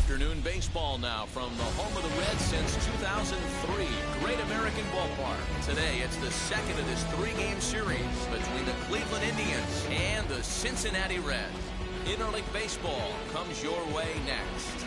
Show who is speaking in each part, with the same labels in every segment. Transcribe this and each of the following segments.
Speaker 1: afternoon baseball now from the home of the Reds since 2003. Great American Ballpark. Today, it's the second of this three-game series between the Cleveland Indians and the Cincinnati Reds. Interleague baseball comes your way next.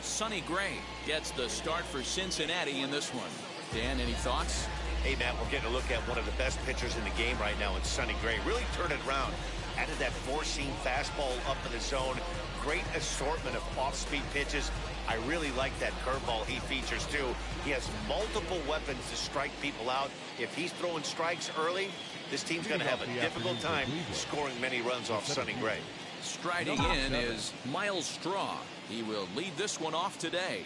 Speaker 1: Sonny Gray gets the start for Cincinnati in this one. Dan, any thoughts?
Speaker 2: Hey, Matt, we're getting a look at one of the best pitchers in the game right now in Sonny Gray. Really turned it around. Added that four-seam fastball up in the zone. Great assortment of off-speed pitches. I really like that curveball he features, too. He has multiple weapons to strike people out. If he's throwing strikes early, this team's going to have a difficult time scoring many runs off Sonny Gray.
Speaker 1: Striding in is Miles Straw. He will lead this one off today.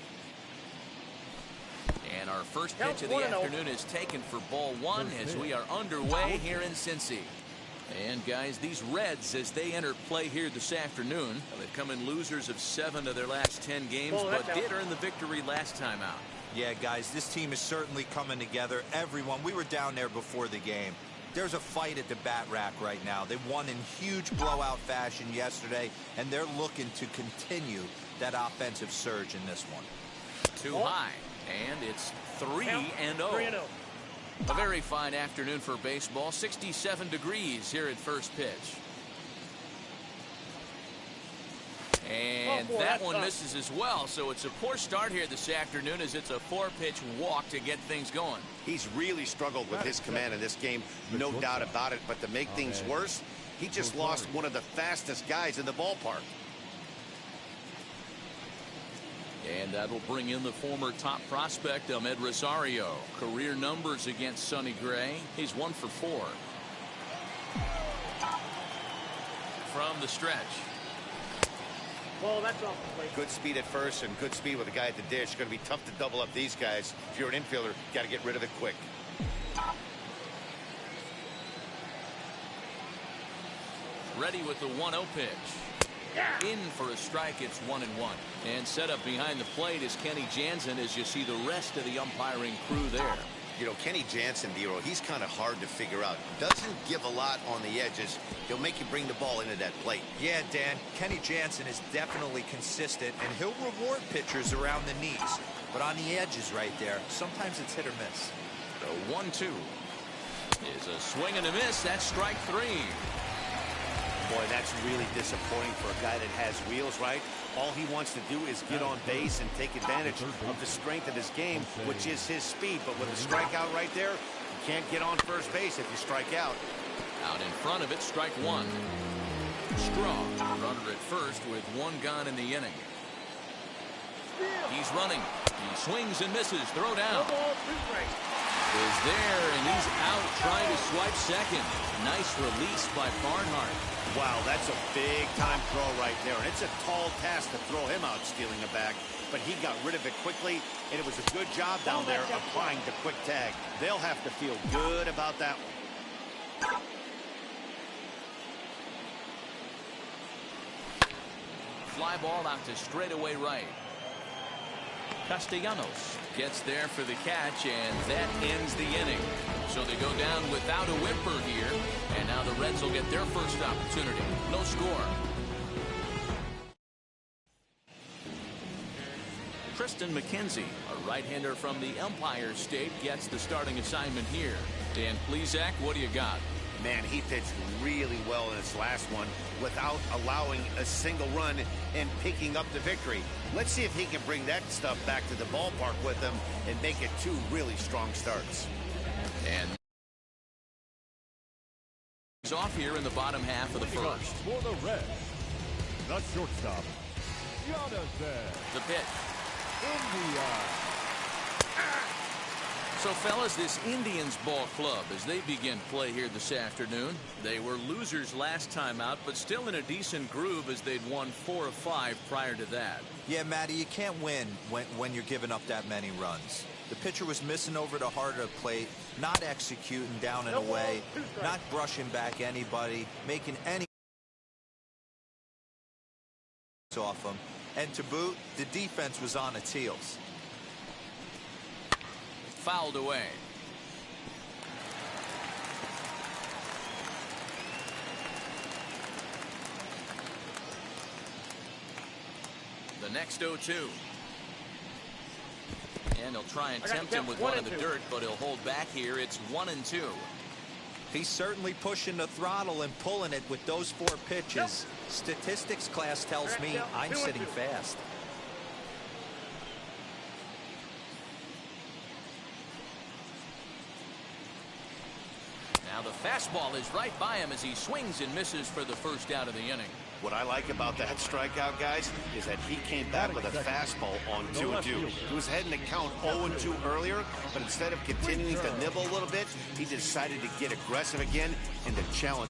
Speaker 1: And our first pitch of the afternoon is taken for ball one as we are underway here in Cincy. And guys, these Reds, as they enter play here this afternoon, they've come in losers of 7 of their last 10 games, but did earn the victory last time out.
Speaker 3: Yeah, guys, this team is certainly coming together. Everyone, we were down there before the game. There's a fight at the bat rack right now. They won in huge blowout fashion yesterday, and they're looking to continue that offensive surge in this one.
Speaker 1: Too high, and it's 3-0. A very fine afternoon for baseball. 67 degrees here at first pitch. And that one misses as well, so it's a poor start here this afternoon as it's a 4-pitch walk to get things going.
Speaker 2: He's really struggled with his command in this game, no doubt about it, but to make things worse, he just lost one of the fastest guys in the ballpark.
Speaker 1: And that'll bring in the former top prospect, Ahmed Rosario. Career numbers against Sonny Gray. He's 1 for 4. From the stretch.
Speaker 4: Well, that's off the plate.
Speaker 2: Good speed at first and good speed with a guy at the dish. Going to be tough to double up these guys. If you're an infielder, got to get rid of it quick.
Speaker 1: Ready with the 1-0 pitch. In for a strike. It's 1-1. And set up behind the plate is Kenny Jansen as you see the rest of the umpiring crew there.
Speaker 2: You know, Kenny Jansen, Dero, he's kind of hard to figure out. Doesn't give a lot on the edges. He'll make you bring the ball into that plate.
Speaker 3: Yeah, Dan, Kenny Jansen is definitely consistent, and he'll reward pitchers around the knees. But on the edges right there, sometimes it's hit or miss.
Speaker 1: The 1-2 is a swing and a miss. That's strike 3.
Speaker 2: Boy, that's really disappointing for a guy that has wheels, right? All he wants to do is get on base and take advantage of the strength of his game, which is his speed. But with a strikeout right there, you can't get on first base if you strike out.
Speaker 1: Out in front of it, strike 1. Straw, runner at first with 1 gone in the inning. He's running. He swings and misses. Throw down. Is there, and he's out trying to swipe second. Nice release by Barnhart.
Speaker 2: Wow, that's a big-time throw right there, and it's a tall task to throw him out stealing a bag, but he got rid of it quickly, and it was a good job down there applying the quick tag. They'll have to feel good about that one.
Speaker 1: Fly ball out to straightaway right. Castellanos gets there for the catch, and that ends the inning. So they go down without a whimper here, and now the Reds will get their first opportunity. No score. Triston McKenzie, a right-hander from the Empire State, gets the starting assignment here. Dan Plesac, what do you got?
Speaker 2: Man, he pitched really well in his last one without allowing a single run and picking up the victory. Let's see if he can bring that stuff back to the ballpark with him and make it 2 really strong starts.
Speaker 1: And he's off here in the bottom half of the first.
Speaker 5: For the Reds, the shortstop,
Speaker 1: the pitch.
Speaker 5: India.
Speaker 1: So, fellas, this Indians ball club, as they begin play here this afternoon, they were losers last time out, but still in a decent groove as they'd won 4 of 5 prior to that.
Speaker 3: Yeah, Matty, you can't win when you're giving up that many runs. The pitcher was missing over the heart of the plate, not executing down and away, not brushing back anybody, making any off him. And to boot, the defense was on its heels.
Speaker 1: Fouled away. The next 0-2. And he'll try and tempt him with one in the dirt, but he'll hold back here. It's 1-2.
Speaker 3: He's certainly pushing the throttle and pulling it with those 4 pitches. Statistics class tells me I'm sitting fast.
Speaker 1: Now the fastball is right by him as he swings and misses for the first out of the inning.
Speaker 2: What I like about that strikeout, guys, is that he came back with a fastball on 2-2. He was heading to count 0-2 earlier, but instead of continuing to nibble a little bit, he decided to get aggressive again and to challenge.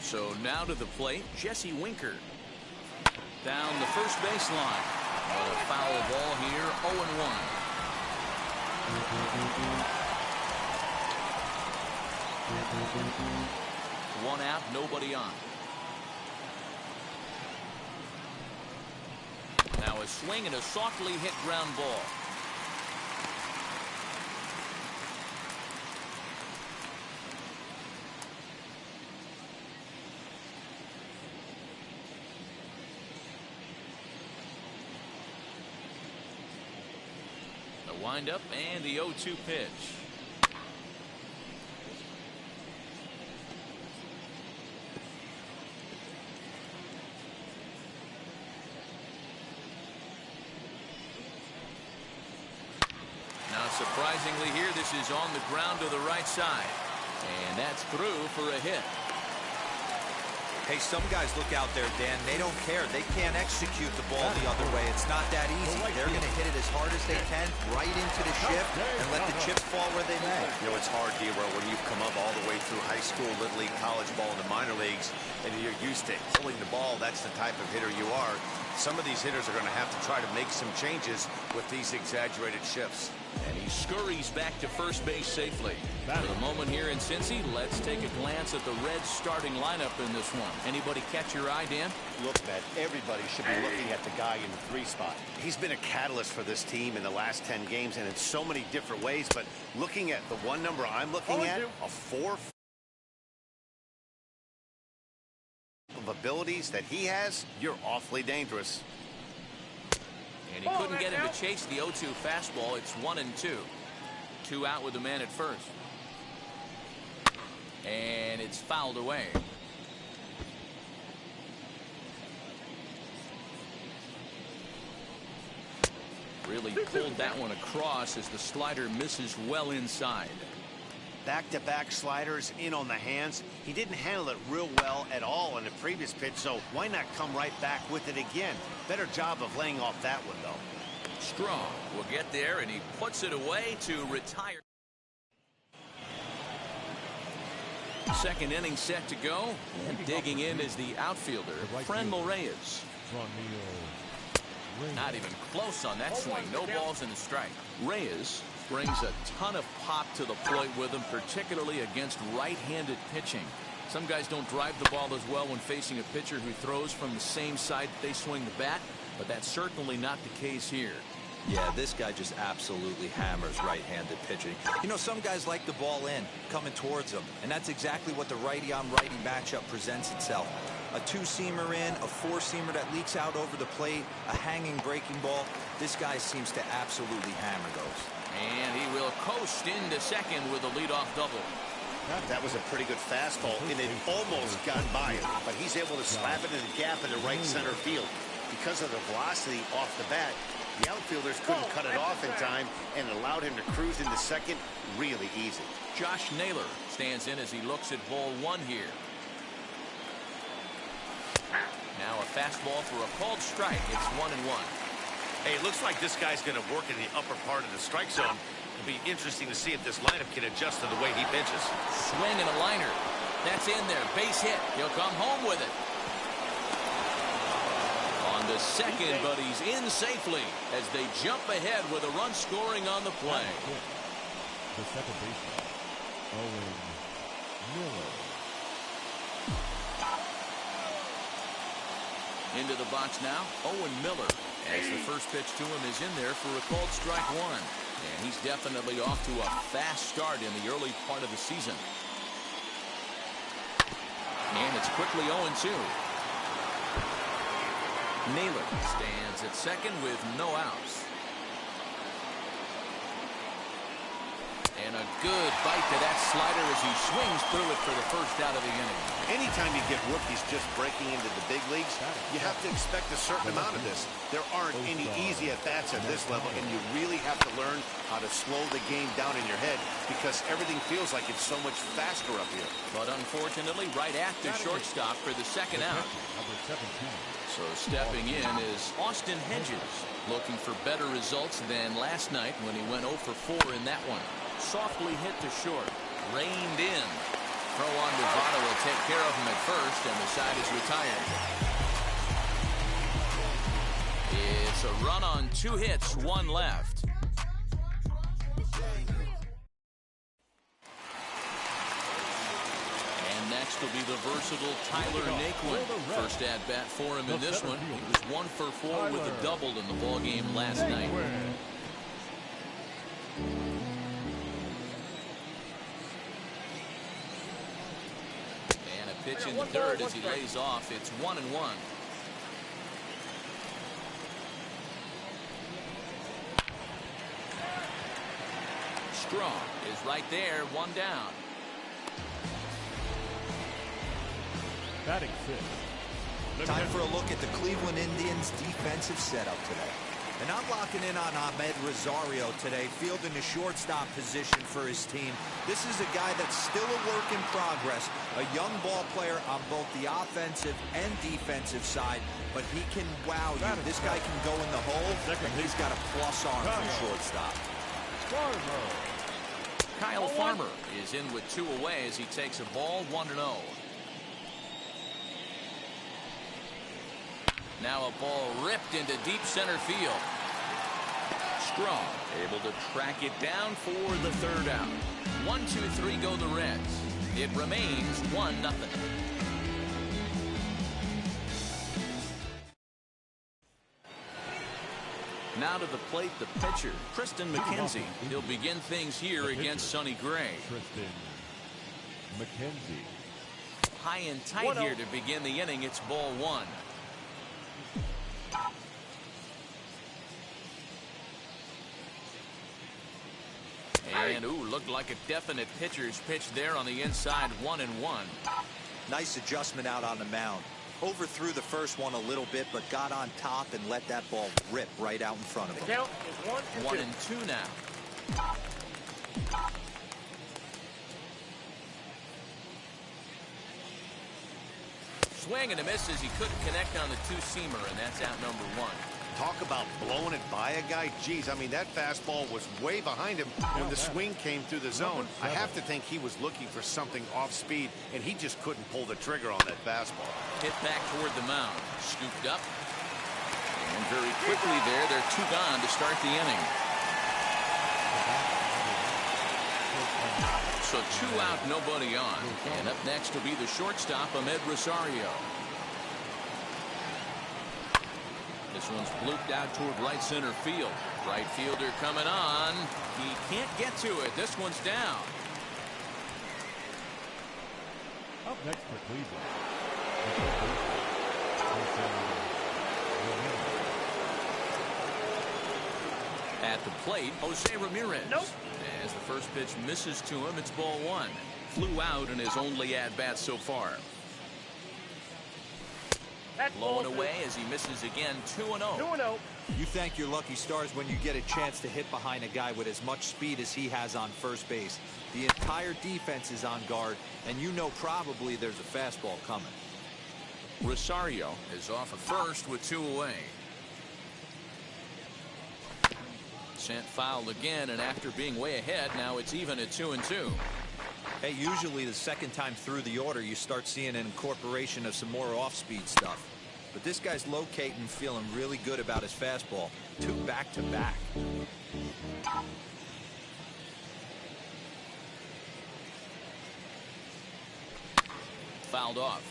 Speaker 1: So now to the plate, Jesse Winker. Down the first baseline. But a foul ball here, 0-1. One out, nobody on. Now a swing and a softly hit ground ball. The windup and the 0-2 pitch. Surprisingly here, this is on the ground to the right side. And that's through for a hit.
Speaker 3: Hey, some guys look out there, Dan. They don't care. They can't execute the ball the other way. It's not that easy. They're going to hit it as hard as they can right into the shift and let the chips fall where they may.
Speaker 2: You know, it's hard, Dero, when you've come up all the way through high school, Little League, college ball, and the minor leagues, and you're used to pulling the ball. That's the type of hitter you are. Some of these hitters are going to have to try to make some changes with these exaggerated shifts.
Speaker 1: And he scurries back to first base safely. For the moment here in Cincy, let's take a glance at the Reds starting lineup in this one. Anybody catch your eye, Dan?
Speaker 2: Look, Matt, everybody should be looking at the guy in the 3 spot. He's been a catalyst for this team in the last 10 games and in so many different ways. But looking at the one number I'm looking at, a 4 of abilities that he has, you're awfully dangerous.
Speaker 1: And he couldn't get him to chase the 0-2 fastball. It's 1-2. 2 out with the man at first. And it's fouled away. Really pulled that one across as the slider misses well inside.
Speaker 2: Back-to-back sliders in on the hands. He didn't handle it real well at all in the previous pitch, so why not come right back with it again? Better job of laying off that one, though.
Speaker 1: Strong will get there, and he puts it away to retire. Second inning set to go, and digging in is the outfielder, Franmil Reyes. Not even close on that swing. No balls in the strike. Reyes brings a ton of pop to the plate with him, particularly against right-handed pitching. Some guys don't drive the ball as well when facing a pitcher who throws from the same side that they swing the bat, but that's certainly not the case here.
Speaker 3: Yeah, this guy just absolutely hammers right-handed pitching. You know, some guys like the ball in, coming towards them, and that's exactly what the righty-on-righty matchup presents itself. A 2-seamer in, a 4-seamer that leaks out over the plate, a hanging breaking ball. This guy seems to absolutely hammer those.
Speaker 1: And he will coast into second with a leadoff double.
Speaker 2: That was a pretty good fastball, and it almost got by him, but he's able to slap it in the gap in the right center field. Because of the velocity off the bat, the outfielders couldn't cut it off in time and allowed him to cruise into second really easy.
Speaker 1: Josh Naylor stands in as he looks at ball 1 here. Now a fastball for a called strike. It's 1-1.
Speaker 2: Hey, it looks like this guy's going to work in the upper part of the strike zone. It'll be interesting to see if this lineup can adjust to the way he pitches.
Speaker 1: Swing and a liner. That's in there. Base hit. He'll come home with it. On the second, but he's in safely as they jump ahead with a run scoring on the play.
Speaker 5: The second baseman, Owen Miller.
Speaker 1: Into the box now, Owen Miller, as the first pitch to him is in there for a called strike 1. And he's definitely off to a fast start in the early part of the season. And it's quickly 0-2. Naylor stands at second with no outs. And a good bite to that slider as he swings through it for the first out of the inning.
Speaker 2: Anytime you get rookies just breaking into the big leagues, you have to expect a certain amount of this. There aren't any easy at-bats at this level, and you really have to learn how to slow the game down in your head because everything feels like it's so much faster up here.
Speaker 1: But unfortunately, right at the shortstop for the second out. So stepping in is Austin Hedges, looking for better results than last night when he went 0 for 4 in that one. Softly hit to short, reined in. Throw on Nevada will take care of him at first, and the side is retired. It's a run on 2 hits, 1 left. And next will be the versatile Tyler Naquin. First at bat for him in this one. He was 1 for 4 with a double in the ball game last night. Pitch in the third as he lays off. It's 1-1. Strong is right there, 1 down.
Speaker 5: Batting fifth.
Speaker 3: Time for a look at the Cleveland Indians' defensive setup today. And I'm locking in on Ahmed Rosario today, fielding the shortstop position for his team. This is a guy that's still a work in progress, a young ball player on both the offensive and defensive side, but he can wow you. This guy can go in the hole, and he's got a plus arm from shortstop.
Speaker 1: Kyle Farmer is in with 2 away as he takes a ball 1-0. Now a ball ripped into deep center field. Strong able to track it down for the third out. 1-2-3 go the Reds. It remains 1-0. Now to the plate, the pitcher, Triston McKenzie. He'll begin things here against Sonny Gray.
Speaker 5: Triston McKenzie.
Speaker 1: High and tight here to begin the inning. It's ball 1. And, looked like a definite pitcher's pitch there on the inside, 1-1.
Speaker 3: Nice adjustment out on the mound. Overthrew the first one a little bit, but got on top and let that ball rip right out in front of him.
Speaker 4: Count is
Speaker 1: 1 and 2 now. Swing and a miss as he couldn't connect on the 2-seamer, and that's out number 1.
Speaker 2: Talk about blowing it by a guy. Geez, I mean, that fastball was way behind him when the swing came through the zone. I have to think he was looking for something off speed, and he just couldn't pull the trigger on that fastball.
Speaker 1: Hit back toward the mound. Scooped up. And very quickly they're 2 gone to start the inning. So 2 out, nobody on. And up next will be the shortstop, Ahmed Rosario. This one's blooped out toward right center field. Right fielder coming on. He can't get to it. This one's down.
Speaker 5: Up next for Cleveland.
Speaker 1: At the plate, Jose Ramirez.
Speaker 4: Nope.
Speaker 1: As the first pitch misses to him, it's ball 1. Flew out in his only at-bat so far. Blowing away as he misses again, 2-0.
Speaker 4: 2-0.
Speaker 3: You thank your lucky stars when you get a chance to hit behind a guy with as much speed as he has on first base. The entire defense is on guard, and you know probably there's a fastball coming.
Speaker 1: Rosario is off at first with 2 away. Sent foul again, and after being way ahead, now it's even at 2-2.
Speaker 3: Hey, usually the second time through the order, you start seeing an incorporation of some more off-speed stuff. But this guy's locating, feeling really good about his fastball. 2 back-to-back.
Speaker 1: Fouled off.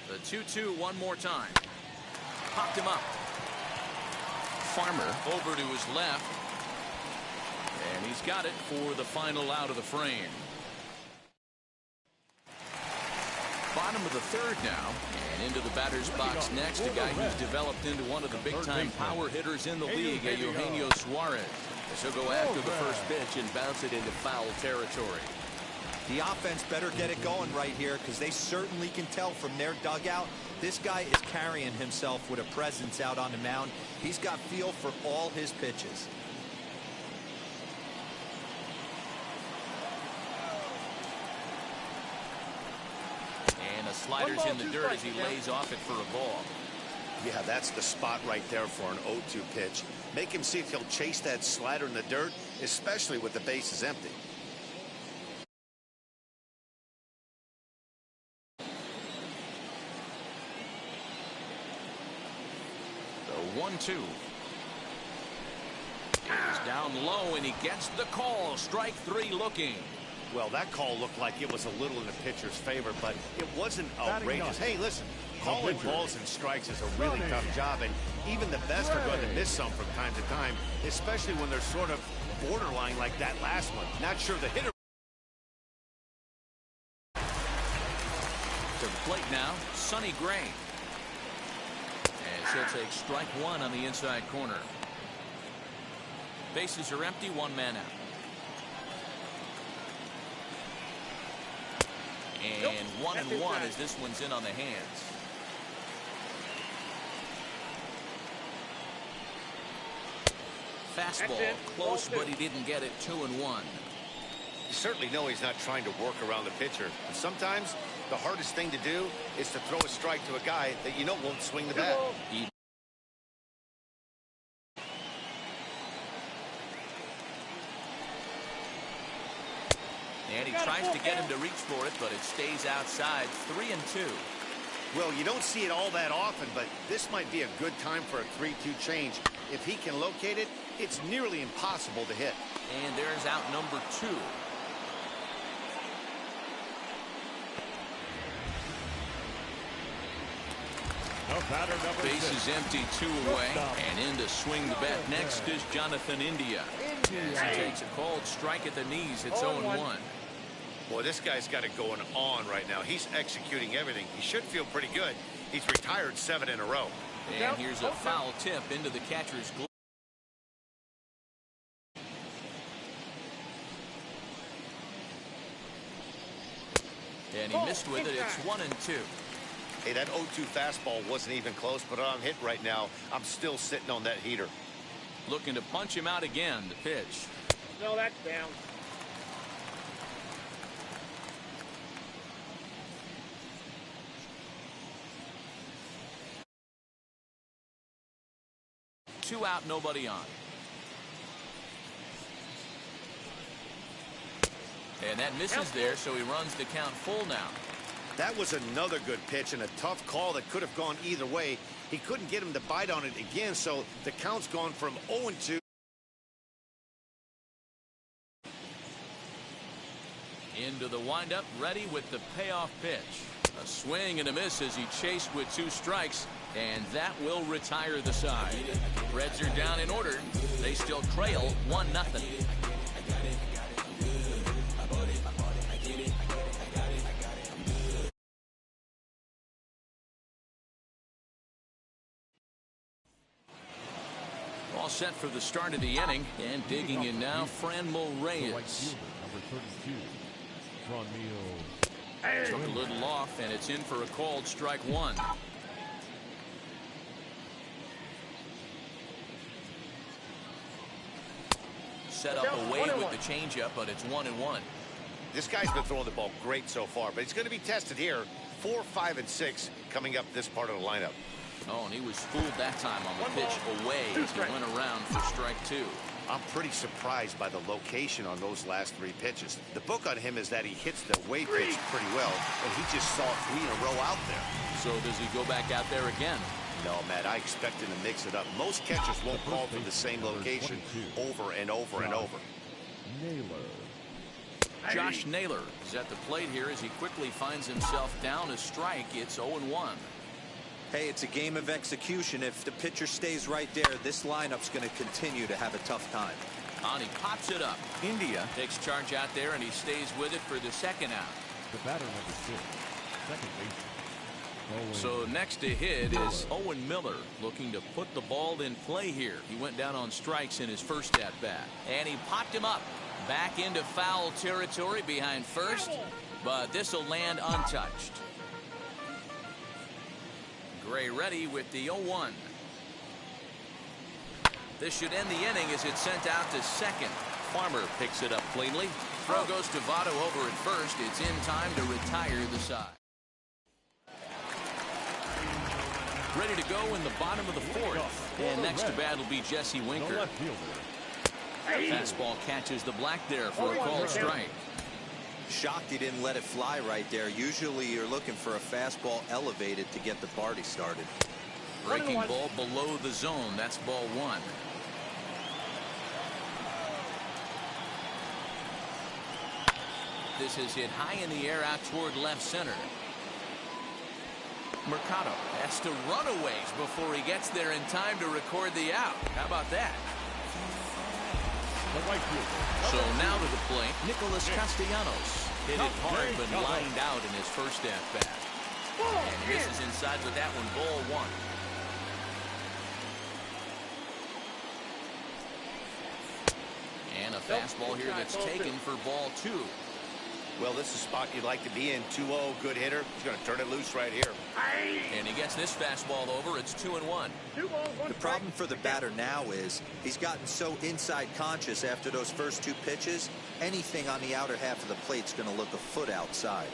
Speaker 1: The 2-2 one more time. Popped him up. Farmer over to his left. And he's got it for the final out of the frame. Bottom of the third now. And into the batter's box next, a guy who's developed into one of the big-time power hitters in the league, Eugenio Suarez. As he'll go after the first pitch and bounce it into foul territory.
Speaker 3: The offense better get it going right here, because they certainly can tell from their dugout this guy is carrying himself with a presence out on the mound. He's got feel for all his pitches.
Speaker 1: And the slider's in the dirt as he lays off it for a ball.
Speaker 2: Yeah, that's the spot right there for an 0-2 pitch. Make him see if he'll chase that slider in the dirt, especially with the bases empty.
Speaker 1: The 1-2. He's down low and he gets the call. Strike three looking.
Speaker 2: Well, that call looked like it was a little in the pitcher's favor, but it wasn't outrageous. Hey, listen, calling balls and strikes is a really tough job, and even the best are going to miss some from time to time, especially when they're sort of borderline like that last one. Not sure the hitter.
Speaker 1: To the plate now, Sonny Gray. As he'll take strike one on the inside corner. Bases are empty, one man out. And 1-1 as this one's in on the hands. Fastball close, but he didn't get it. 2-1.
Speaker 2: You certainly know he's not trying to work around the pitcher. And sometimes the hardest thing to do is to throw a strike to a guy that you know won't swing the bat.
Speaker 1: And he tries to get him to reach for it, but it stays outside. 3-2.
Speaker 2: Well, you don't see it all that often, but this might be a good time for a 3-2 change. If he can locate it, it's nearly impossible to hit.
Speaker 1: And there's out number 2. Base is empty, 2 away. And in to swing the bat next is Jonathan India. As he takes a called strike at the knees, it's 0-1.
Speaker 2: Boy, this guy's got it going on right now. He's executing everything. He should feel pretty good. He's retired 7 in a row.
Speaker 1: And here's a foul tip into the catcher's glove. And he missed with it. It's 1-2.
Speaker 2: Hey, that 0-2 fastball wasn't even close, but I'm hit right now. I'm still sitting on that heater.
Speaker 1: Looking to punch him out again. The pitch.
Speaker 4: No, that's down.
Speaker 1: Two out, nobody on. And that misses there, so he runs the count full now.
Speaker 2: That was another good pitch and a tough call that could have gone either way. He couldn't get him to bite on it again, so the count's gone from 0-2.
Speaker 1: Into the windup, ready with the payoff pitch. A swing and a miss as he chased with 2 strikes, and that will retire the side. Reds are down in order. They still trail 1-0. All set for the start of the inning, and digging in now, Franmil Reyes. Took a little off, and it's in for a called strike 1. Set up away with the changeup, but it's 1-1.
Speaker 2: This guy's been throwing the ball great so far, but he's going to be tested here. 4, 5, and 6 coming up this part of the lineup.
Speaker 1: Oh, and he was fooled that time on the pitch away as he went around for strike 2.
Speaker 2: I'm pretty surprised by the location on those last 3 pitches. The book on him is that he hits the away pitch pretty well, and he just saw 3 in a row out there.
Speaker 1: So does he go back out there again?
Speaker 2: No, Matt, I expect him to mix it up. Most catchers won't call from the same location over and over and over.
Speaker 1: Josh Naylor is at the plate here as he quickly finds himself down a strike. It's 0-1.
Speaker 3: Hey, it's a game of execution. If the pitcher stays right there, this lineup's going to continue to have a tough time.
Speaker 1: And he pops it up. India takes charge out there, and he stays with it for the second out.
Speaker 5: The batter number 6, second baseman.
Speaker 1: So next to hit is Owen Miller, looking to put the ball in play here. He went down on strikes in his first at bat, and he popped him up back into foul territory behind first, but this will land untouched. Gray ready with the 0-1. This should end the inning as it's sent out to second. Farmer picks it up cleanly. Throw goes to Votto over at first. It's in time to retire the side. Ready to go in the bottom of the fourth. And next to bat will be Jesse Winker. Fastball catches the black there for a called strike.
Speaker 3: Shocked he didn't let it fly right there. Usually you're looking for a fastball elevated to get the party started.
Speaker 1: Breaking ball below the zone. That's ball one. This is hit high in the air out toward left center. Mercado has to run a ways before he gets there in time to record the out. How about that? So now to the plate, Nicholas Castellanos. Hit it hard but lined out in his first at bat. And he misses inside with that one, ball one. And a fastball here that's taken for ball two.
Speaker 2: Well, this is a spot you'd like to be in. 2-0, good hitter. He's going to turn it loose right here.
Speaker 1: And he gets this fastball over. It's 2-1.
Speaker 3: The problem for the batter now is he's gotten so inside conscious after those first two pitches. Anything on the outer half of the plate's going to look a foot outside.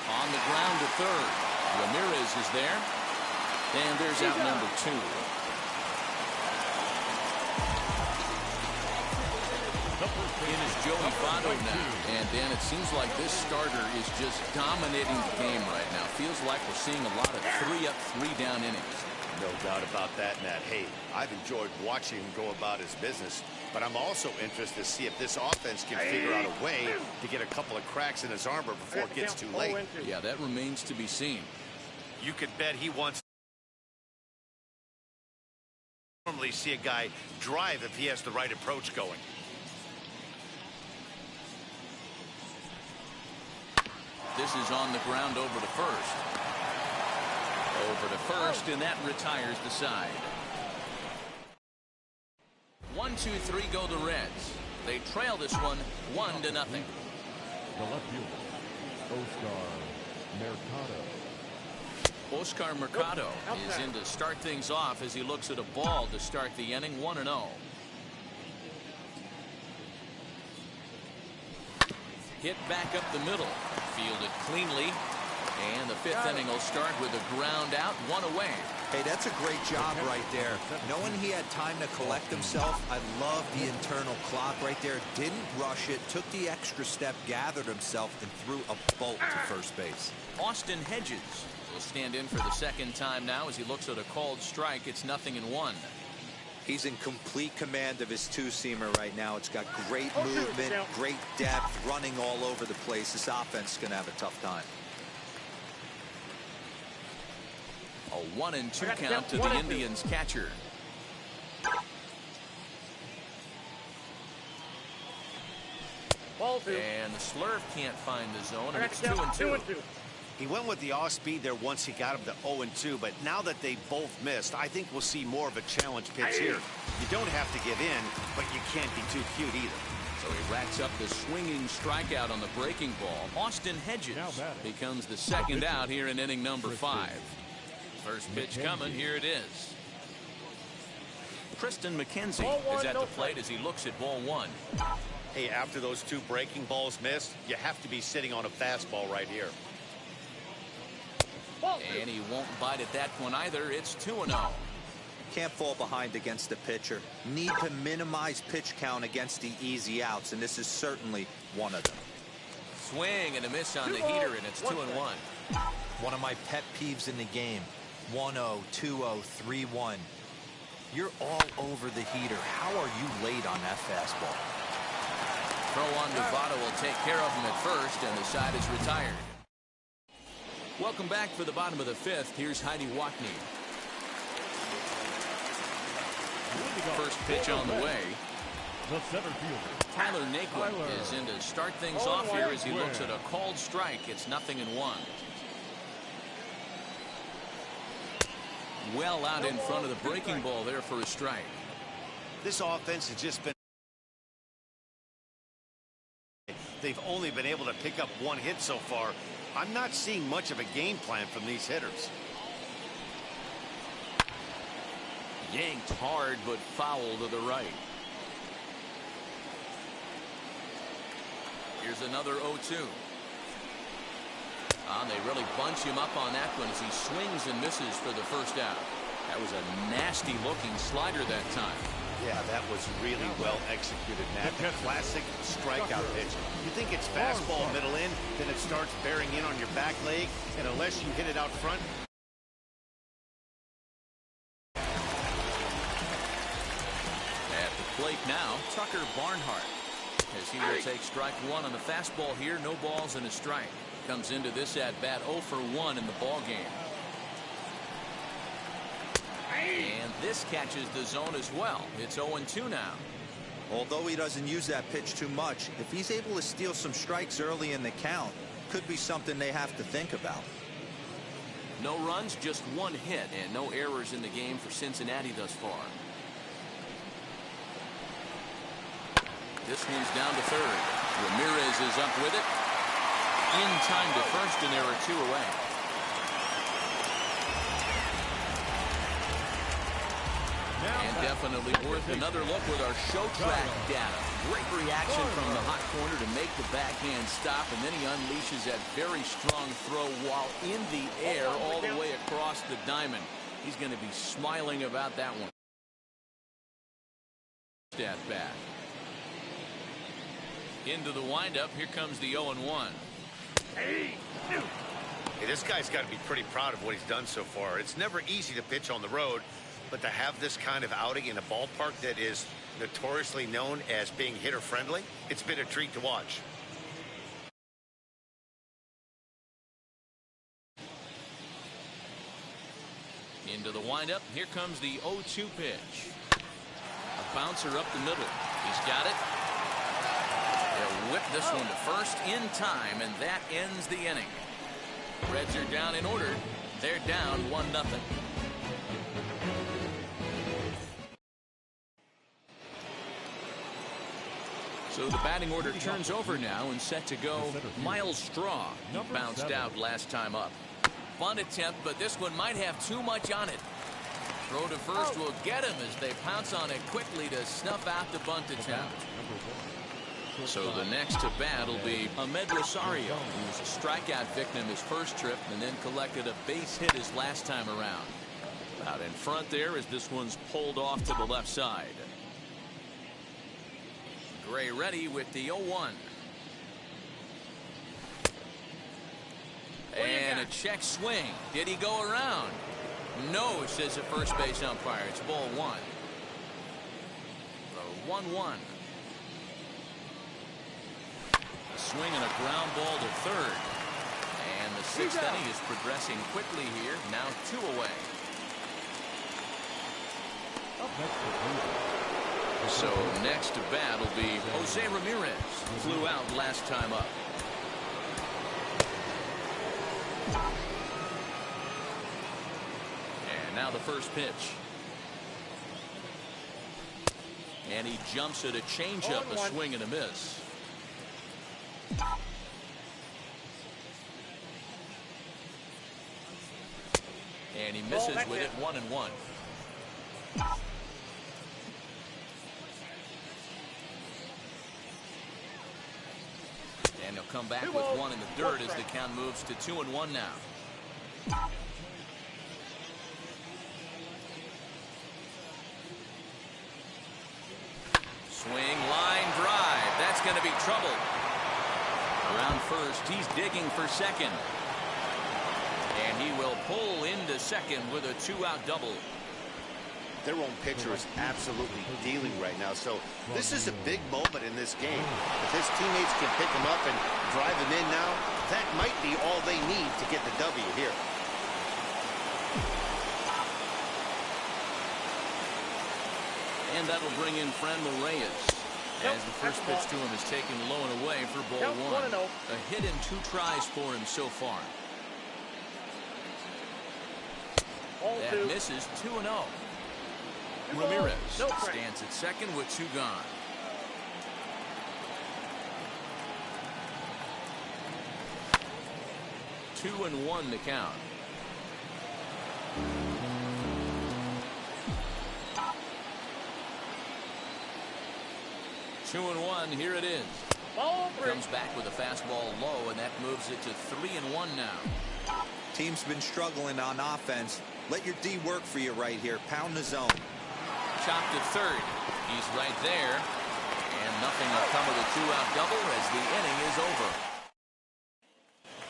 Speaker 1: On the ground to third. Ramirez is there. And there's out number two. In is Joey Votto now. And Dan, it seems like this starter is just dominating the game right now. Feels like we're seeing a lot of 3-up, 3-down innings.
Speaker 2: No doubt about that, Matt. Hey, I've enjoyed watching him go about his business, but I'm also interested to see if this offense can figure out a way to get a couple of cracks in his armor before it gets too late.
Speaker 1: Yeah, that remains to be seen.
Speaker 2: You could bet he wants to normally see a guy drive if he has the right approach going.
Speaker 1: This is on the ground over to first. Over to first, and that retires the side. 1-2-3 go the Reds. They trail this one 1-0.
Speaker 5: The left fielder, Oscar Mercado.
Speaker 1: Oscar Mercado is in to start things off as he looks at a ball to start the inning. 1-0. Hit back up the middle. Fielded cleanly. And the fifth inning will start with a ground out, one away.
Speaker 3: Hey, that's a great job right there. Knowing he had time to collect himself, I love the internal clock right there. Didn't rush it, took the extra step, gathered himself, and threw a bolt to first base.
Speaker 1: Austin Hedges will stand in for the second time now as he looks at a called strike. It's 0-1.
Speaker 3: He's in complete command of his two-seamer right now. It's got great movement, great depth, running all over the place. This offense is going to have a tough time.
Speaker 1: A 1-2 count to the Indians catcher. And the slurve can't find the zone, and it's 2-2.
Speaker 2: He went with the off speed there once he got him to 0-2, but now that they both missed, I think we'll see more of a challenge pitch here. You don't have to give in, but you can't be too cute either.
Speaker 1: So he racks up the swinging strikeout on the breaking ball. Austin Hedges becomes the second out here in inning number 5. First pitch coming. Here it is. Triston McKenzie is at the plate as he looks at ball one.
Speaker 2: Hey, after those two breaking balls missed, you have to be sitting on a fastball right here.
Speaker 1: And he won't bite at that one either. It's 2-0.
Speaker 3: Can't fall behind against the pitcher. Need to minimize pitch count against the easy outs, and this is certainly one of them.
Speaker 1: Swing and a miss on the heater, and it's 2-1.
Speaker 3: One of my pet peeves in the game. 1-0, 2-0, 3-1. You're all over the heater. How are you late on that fastball?
Speaker 1: Throw on to Votto will take care of him at first, and the side is retired. Welcome back for the bottom of the fifth. Here's Heidi Watney. First pitch on the way.
Speaker 5: The center fielder,
Speaker 1: Tyler Naquin is in to start things off here as he looks at a called strike. It's 0-1. Well out in front of the breaking ball there for a strike.
Speaker 2: This offense has just been. They've only been able to pick up one hit so far. I'm not seeing much of a game plan from these hitters.
Speaker 1: Yanked hard, but foul to the right. Here's another 0-2. They really bunch him up on that one as he swings and misses for the first out. That was a nasty looking slider that time.
Speaker 2: Yeah, that was really well executed, Matt. Classic strikeout pitch. You think it's fastball middle in, then it starts bearing in on your back leg, and unless you hit it out front.
Speaker 1: At the plate now, Tucker Barnhart, as he will take strike one on the fastball here. No balls and a strike. Comes into this at bat 0 for 1 in the ball game. And this catches the zone as well. It's 0-2 now.
Speaker 3: Although he doesn't use that pitch too much, if he's able to steal some strikes early in the count, could be something they have to think about.
Speaker 1: No runs, just one hit, and no errors in the game for Cincinnati thus far. This one's down to third. Ramirez is up with it. In time to first, and there are 2 away. And definitely worth another look with our show track data. Great reaction from the hot corner to make the backhand stop, and then he unleashes that very strong throw while in the air all the way across the diamond. He's going to be smiling about that one. At bat. Into the windup. Here comes the 0-1.
Speaker 2: Hey, this guy's got to be pretty proud of what he's done so far. It's never easy to pitch on the road, but to have this kind of outing in a ballpark that is notoriously known as being hitter-friendly, it's been a treat to watch.
Speaker 1: Into the windup. Here comes the 0-2 pitch. A bouncer up the middle. He's got it. They'll whip this one to first in time, and that ends the inning. Reds are down in order. They're down 1-0. So the batting order turns over now and set to go. Miles Straw, he bounced out last time up. Bunt attempt, but this one might have too much on it. Throw to first will get him as they pounce on it quickly to snuff out the bunt attempt. So the next to bat will be Ahmed Rosario, who was a strikeout victim his first trip and then collected a base hit his last time around. Out in front there as this one's pulled off to the left side. Gray ready with the 0-1. And a check swing. Did he go around? No, says the first base umpire. It's ball 1. The 1-1. Swing and a ground ball to third. And the 6th inning is progressing quickly here. Now 2 away. So next to bat will be Jose Ramirez. Flew out last time up. And now the first pitch. And he jumps at a changeup, a swing and a miss. And he misses with it. 1-1. And he'll come back with 1 in the dirt as the count moves to 2-1 now. Swing, line drive. That's going to be trouble. Around first, he's digging for second. And he will pull into second with a 2-out double.
Speaker 2: their own pitcher is absolutely dealing right now. So this is a big moment in this game. If his teammates can pick him up and drive him in now, that might be all they need to get the W here.
Speaker 1: And that'll bring in Franmil Reyes. As the first pitch to him is taken low and away for ball one. A hit in 2 tries for him so far. That misses 2-0. Ramirez stands at second with 2 gone. 2-1 the count. Two and 1, here it is. Comes back with a fastball low, and that moves it to 3-1 now.
Speaker 3: Team's been struggling on offense. Let your D work for you right here. Pound the zone.
Speaker 1: Chopped at third. He's right there. And nothing will come of the 2-out double as the inning is over.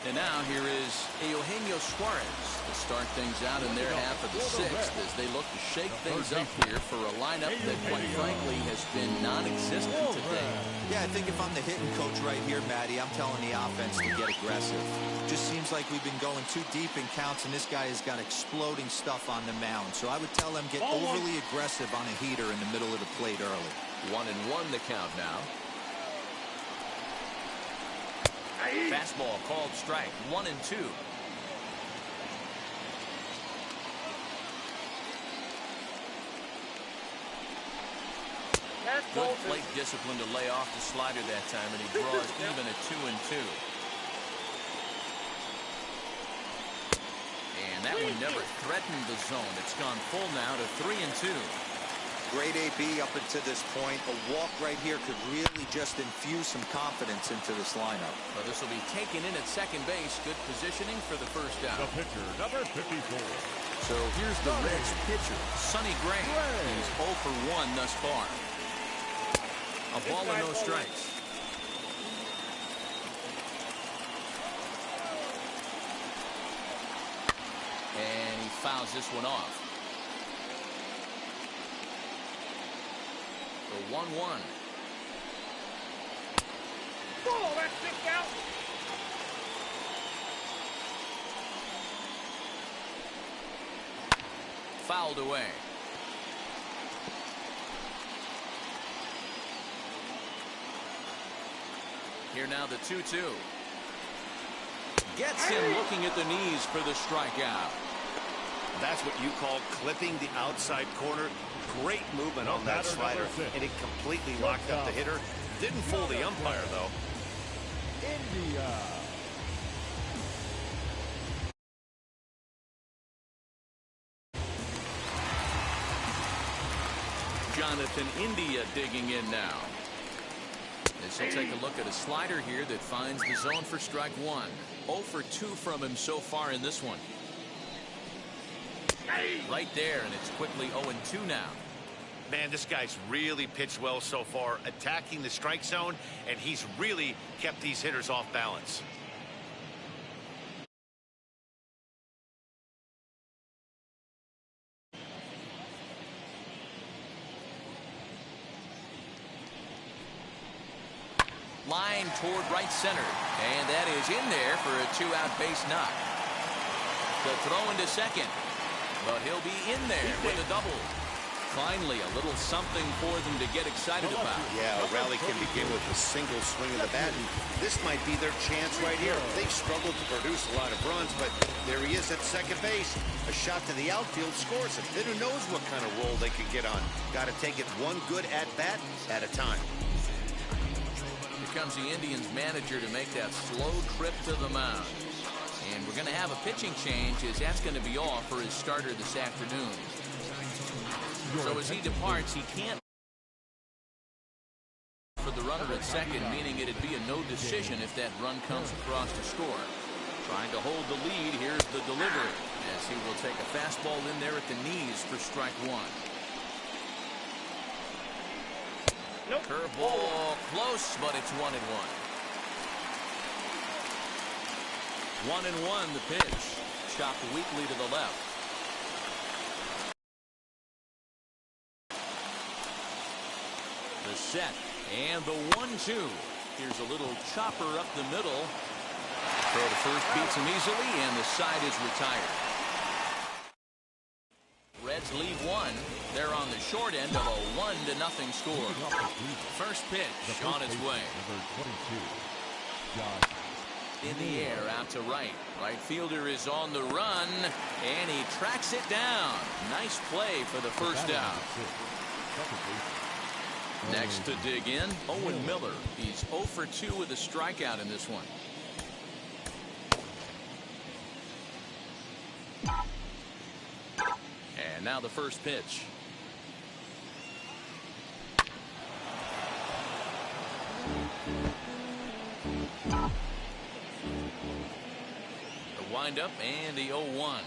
Speaker 1: And now here is Eugenio Suarez to start things out in their half of the 6th as they look to shake things up here for a lineup that, quite frankly, has been non-existent today.
Speaker 3: Yeah, I think if I'm the hitting coach right here, Matty, I'm telling the offense to get aggressive. Just seems like we've been going too deep in counts, and this guy has got exploding stuff on the mound. So I would tell them get overly aggressive on a heater in the middle of the plate early.
Speaker 1: 1-1 the count now. Fastball called strike. 1-2. Good plate discipline to lay off the slider that time, and he draws even at 2-2. And that one never threatened the zone. It's gone full now to 3-2.
Speaker 3: Great AB up until this point. A walk right here could really just infuse some confidence into this lineup.
Speaker 1: Well, this will be taken in at second base. Good positioning for the first out.
Speaker 5: The pitcher, number 54.
Speaker 1: So here's the Reds pitcher, Sonny Gray. He's 0 for 1 thus far. A ball and no strikes. And he fouls this one off. The 1-1.
Speaker 4: Oh, that's kicked out.
Speaker 1: Fouled away. Here now the 2-2. Gets him looking at the knees for the strikeout.
Speaker 2: That's what you call clipping the outside corner. Great movement on that slider, and it completely locked up the hitter. Didn't fool the umpire, though.
Speaker 5: India.
Speaker 1: Jonathan India digging in now. As he'll take a look at a slider here that finds the zone for strike 1. 0 for 2 from him so far in this one. Right there, and it's quickly 0-2 now.
Speaker 2: Man, this guy's really pitched well so far, attacking the strike zone, and he's really kept these hitters off balance.
Speaker 1: Line toward right center, and that is in there for a 2-out base knock. The throw into second, but he'll be in there with a double. Finally, a little something for them to get excited about.
Speaker 2: Yeah, a rally can begin with a single swing of the bat, and this might be their chance right here. They've struggled to produce a lot of runs, but there he is at second base. A shot to the outfield scores it. Then who knows what kind of roll they could get on. Got to take it one good at-bat at a time.
Speaker 1: Here comes the Indians manager to make that slow trip to the mound. And we're going to have a pitching change, as that's going to be off for his starter this afternoon. So as he departs, he can't for the runner at second, meaning it'd be a no decision if that run comes across to score. Trying to hold the lead. Here's the delivery as he will take a fastball in there at the knees for strike 1.
Speaker 4: Nope.
Speaker 1: Curveball close, but it's 1-1. 1-1 the pitch. Chopped weakly to the left. set. And the 1-2. Here's a little chopper up the middle. Throw to first beats him easily, and the side is retired. Reds leave one. They're on the short end of a 1-0 score. First pitch on its way. In the air out to right. Right fielder is on the run, and he tracks it down. Nice play for the first out. Next to dig in, Owen Miller. He's 0 for 2 with a strikeout in this one. And now the first pitch. The windup and the 0-1.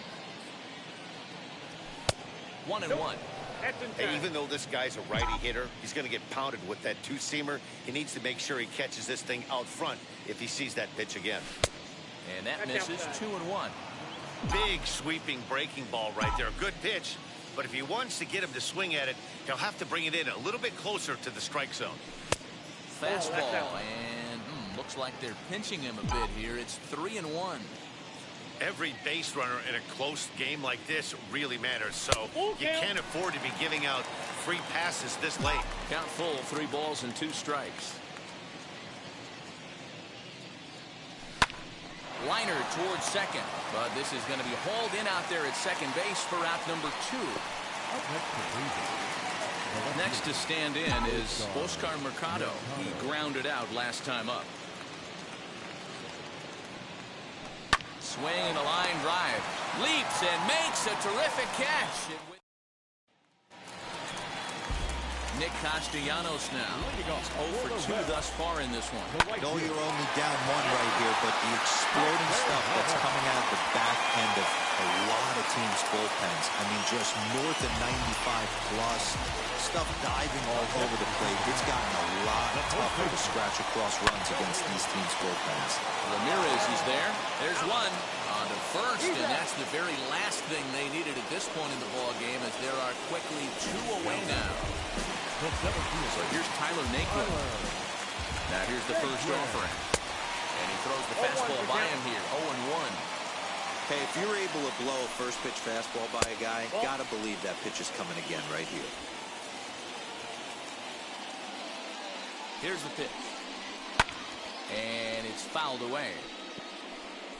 Speaker 1: 1-1.
Speaker 2: Hey, even though this guy's a righty hitter, he's going to get pounded with that two-seamer. He needs to make sure he catches this thing out front if he sees that pitch again.
Speaker 1: And that misses. 2-1.
Speaker 2: Big sweeping breaking ball right there. Good pitch. But if he wants to get him to swing at it, he'll have to bring it in a little bit closer to the strike zone.
Speaker 1: Fastball, and looks like they're pinching him a bit here. It's 3-1.
Speaker 2: Every base runner in a close game like this really matters, so you can't afford to be giving out free passes this late.
Speaker 1: Count full, 3 balls and 2 strikes. Liner towards second, but this is going to be hauled in out there at second base for out number 2. Next to stand in is Oscar Mercado. He grounded out last time up. Swing and a line drive. Leaps and makes a terrific catch. Nick Castellanos now. 0 for 2 thus far in this one.
Speaker 3: I know you're only down 1 right here, but the exploding stuff that's coming out of the back end of a lot of teams' bullpens. I mean, just north of 95 plus. Stuff diving all over the plate. It's gotten a lot tougher to scratch across runs against these teams' bullpens.
Speaker 1: Ramirez is there. There's one on to first, and that's the very last thing they needed at this point in the ball game, as there are quickly 2 away now. So here's Tyler Naquin. Now here's the first offering, and he throws the fastball by him here. 0-1.
Speaker 3: Hey, if you're able to blow a first pitch fastball by a guy, gotta believe that pitch is coming again right here.
Speaker 1: Here's the pitch, and it's fouled away.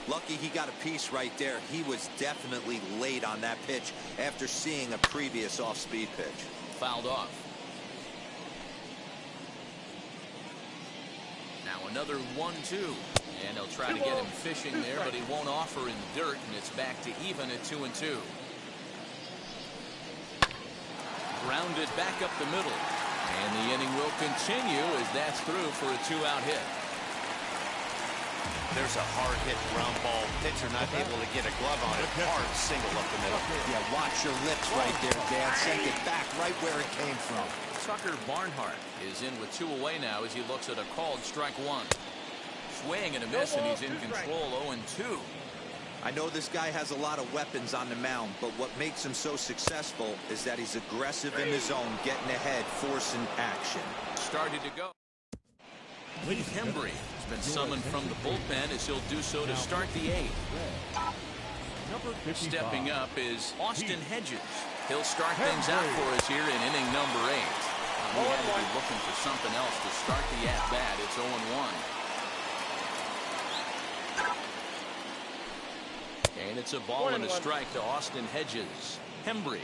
Speaker 3: Lucky he got a piece right there. He was definitely late on that pitch after seeing a previous off-speed pitch.
Speaker 1: Fouled off. Now another 1-2, and they'll try to get him fishing there, but he won't offer in the dirt, and it's back to even at 2-2. Grounded back up the middle, and the inning will continue as that's through for a 2-out hit.
Speaker 2: There's a hard hit ground ball. Pitcher not able to get a glove on it. Hard single up the middle.
Speaker 3: Yeah, watch your lips right there, Dan. Send it back right where it came from.
Speaker 1: Tucker Barnhart is in with 2 away now as he looks at a called strike 1. Swing and a miss, and he's in control. 0-2.
Speaker 3: I know this guy has a lot of weapons on the mound, but what makes him so successful is that he's aggressive in the zone, getting ahead, forcing action.
Speaker 1: Started to go. Lee Hembry has been summoned from the bullpen as he'll do so to start the 8th. Stepping up is Austin Hedges. He'll start things out for us here in inning number 8. He had to be looking for something else to start the at-bat. It's 0-1. And it's a ball and a strike to Austin Hedges. Hembry,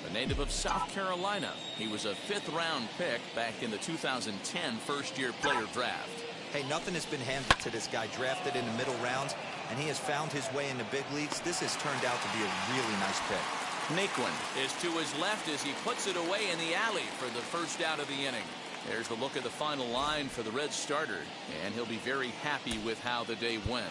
Speaker 1: a native of South Carolina. He was a 5th-round pick back in the 2010 first-year player draft.
Speaker 3: Hey, nothing has been handed to this guy. Drafted in the middle rounds, and he has found his way in the big leagues. This has turned out to be a really nice pick.
Speaker 1: Naquin is to his left as he puts it away in the alley for the first out of the inning. There's the look of the final line for the Reds starter, and he'll be very happy with how the day went.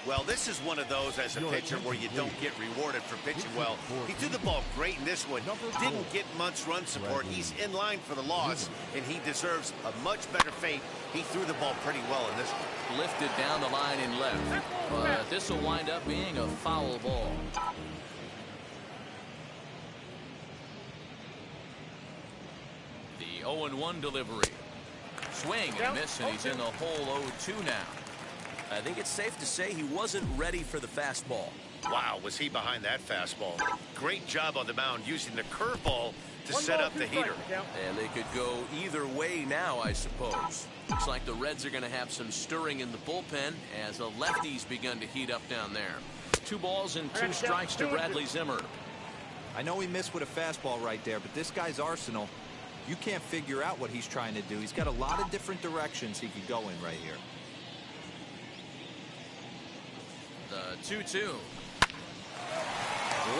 Speaker 2: Well, this is one of those as a pitcher where you don't get rewarded for pitching well. He threw the ball great in this one. Didn't get much run support. He's in line for the loss, and he deserves a much better fate. He threw the ball pretty well in this one.
Speaker 1: Lifted down the line in left, but this will wind up being a foul ball. The 0-1 delivery. Swing and a miss, and he's in the hole 0-2 now.
Speaker 6: I think it's safe to say he wasn't ready for the fastball.
Speaker 2: Wow, was he behind that fastball. Great job on the mound using the curveball to set up the heater.
Speaker 6: And they could go either way now, I suppose.
Speaker 1: Looks like the Reds are going to have some stirring in the bullpen as a lefty's begun to heat up down there. 2 balls and 2 strikes to Bradley Zimmer.
Speaker 3: I know he missed with a fastball right there, but this guy's arsenal, you can't figure out what he's trying to do. He's got a lot of different directions he could go in right here.
Speaker 1: The 2-2.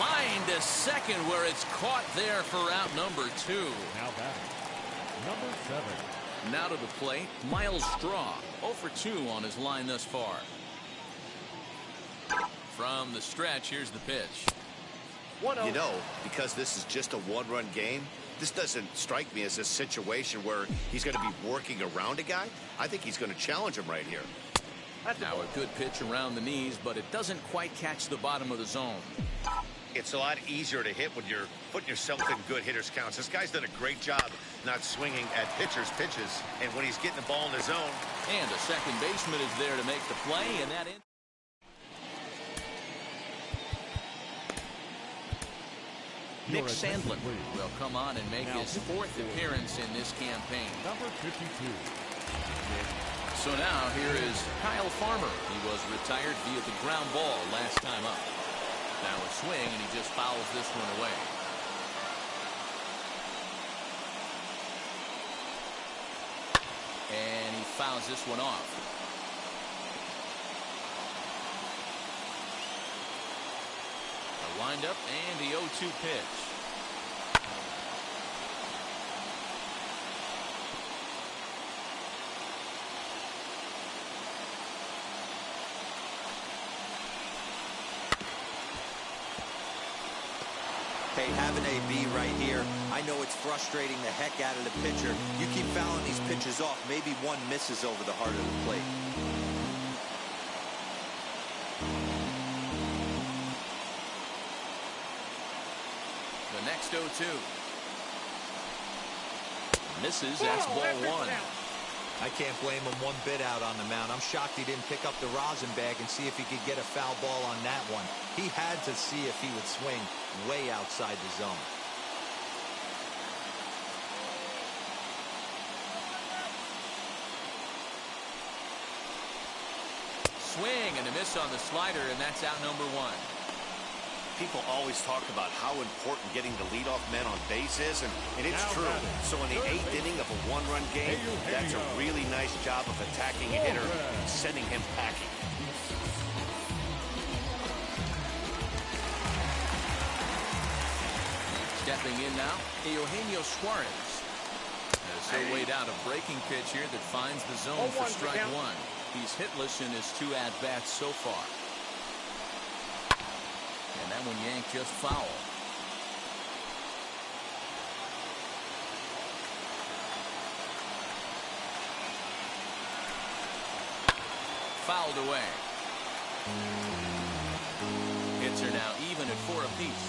Speaker 1: Line to second, where it's caught there for out number 2.
Speaker 5: Now batting, number 7.
Speaker 1: Now to the plate, Miles Straw. 0 for 2 on his line thus far. From the stretch, here's the pitch.
Speaker 2: You know, because this is just a one-run game, this doesn't strike me as a situation where he's going to be working around a guy. I think he's going to challenge him right here.
Speaker 1: Now a good pitch around the knees, but it doesn't quite catch the bottom of the zone.
Speaker 2: It's a lot easier to hit when you're putting yourself in good hitters' counts. This guy's done a great job not swinging at pitchers' pitches. And when he's getting the ball in the zone.
Speaker 1: And a second baseman is there to make the play, and that in. Nick Sandlin will come on and make his 4th appearance in this campaign.
Speaker 5: Number 52.
Speaker 1: So now here is Kyle Farmer. He was retired via the ground ball last time up. Now a swing, and he just fouls this one away. And he fouls this one off. A windup and the 0-2 pitch.
Speaker 3: Hey, have an AB right here. I know it's frustrating the heck out of the pitcher. You keep fouling these pitches off, maybe one misses over the heart of the plate.
Speaker 1: The next 0-2. Misses, that's ball 1.
Speaker 3: I can't blame him one bit out on the mound. I'm shocked he didn't pick up the rosin bag and see if he could get a foul ball on that one. He had to see if he would swing way outside the zone.
Speaker 1: Swing and a miss on the slider, and that's out number 1.
Speaker 2: People always talk about how important getting the leadoff man on base is, and it's
Speaker 5: Now
Speaker 2: true.
Speaker 5: batting,
Speaker 2: So in the 8th inning of a one-run game, that's a really nice job of attacking a hitter and sending him packing.
Speaker 1: Stepping in now, Eugenio Suarez. So weighed out a breaking pitch here that finds the zone for strike 1. He's hitless in his 2 at-bats so far. And that one yanked just foul. Fouled away. Hits are now even at 4 apiece.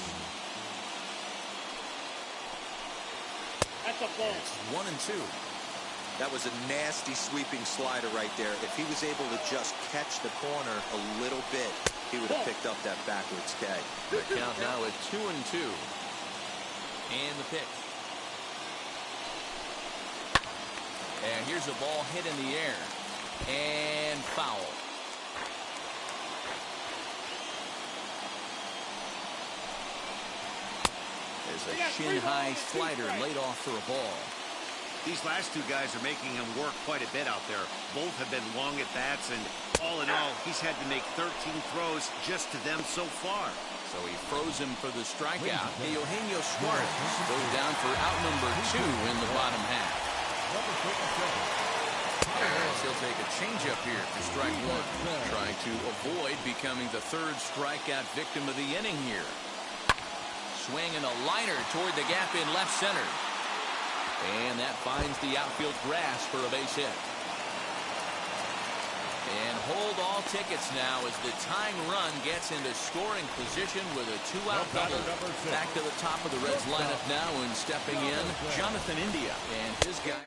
Speaker 4: That's a ball.
Speaker 1: It's 1 and 2.
Speaker 3: That was a nasty sweeping slider right there. If he was able to just catch the corner a little bit, he would have picked up that backwards tag.
Speaker 1: The count now at 2 and 2. And the pitch. And here's a ball hit in the air. And foul. There's a shin-high slider laid off for a ball.
Speaker 2: These last 2 guys are making him work quite a bit out there. Both have been long at bats, and all in all, he's had to make 13 throws just to them so far.
Speaker 1: So he froze him for the strikeout. Eugenio Suarez goes down for out number 2 in the bottom half. He'll take a changeup here for strike 1, trying to avoid becoming the 3rd strikeout victim of the inning here. Swing and a liner toward the gap in left center. And that finds the outfield grass for a base hit. And hold all tickets now as the tying run gets into scoring position with a two-out double. Back to the top of the Reds lineup now, and stepping in, Jonathan India. And his guy.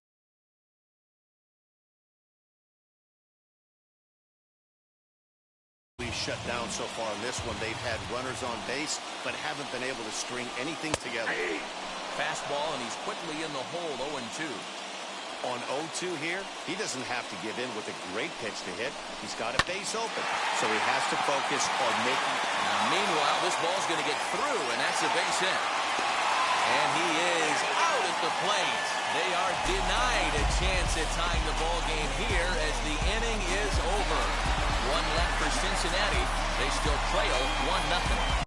Speaker 2: Shut down so far in this one. They've had runners on base, but haven't been able to string anything together.
Speaker 1: Fastball, and he's quickly in the hole, 0-2.
Speaker 2: On 0-2 here, he doesn't have to give in with a great pitch to hit. He's got a base open, so he has to focus on making.
Speaker 1: Now, meanwhile, this ball's going to get through, and that's a base hit. And he is out at the plate. They are denied a chance at tying the ball game here as the inning is over. One left for Cincinnati. They still trail 1-0.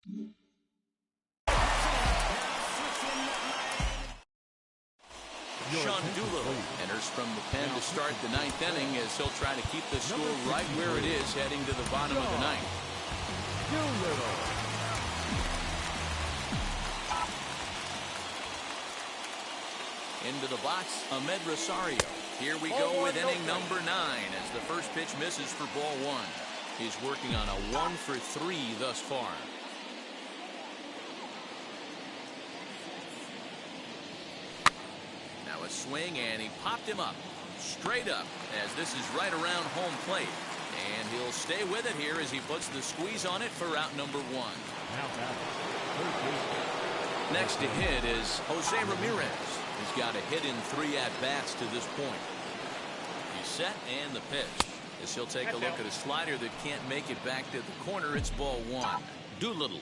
Speaker 1: Sean Doolittle enters from the pen to start the ninth inning as he'll try to keep the score right where it is heading to the bottom of the ninth. Into the box, Ahmed Rosario. Here we go with inning number 9 as the first pitch misses for ball 1. He's working on a 1-for-3 thus far. Now a swing, and he popped him up. Straight up, as this is right around home plate. And he'll stay with it here as he puts the squeeze on it for out number 1. Next to hit is Jose Ramirez. He's got a hit in 3 at-bats to this point. He's set, and the pitch. As he'll take a look at a slider that can't make it back to the corner, it's ball 1. Doolittle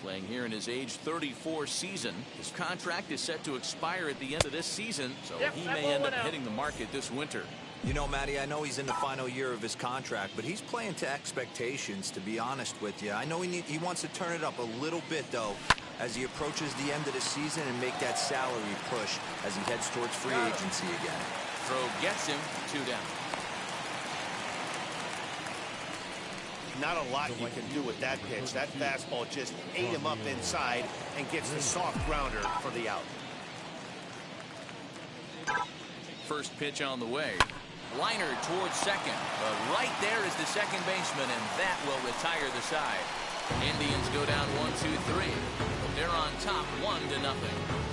Speaker 1: playing here in his age 34 season. His contract is set to expire at the end of this season, so he may end up hitting the market this winter.
Speaker 3: You know, Matty, I know he's in the final year of his contract, but he's playing to expectations, to be honest with you. I know he wants to turn it up a little bit, though, as he approaches the end of the season and make that salary push as he heads towards free agency again.
Speaker 1: Throw gets him, 2 down.
Speaker 2: Not a lot you can do with that pitch. That fastball just ate him up inside and gets the soft grounder for the out.
Speaker 1: First pitch on the way. Liner towards second. But right there is the second baseman, and that will retire the side. Indians go down 1-2-3. They're on top 1-0.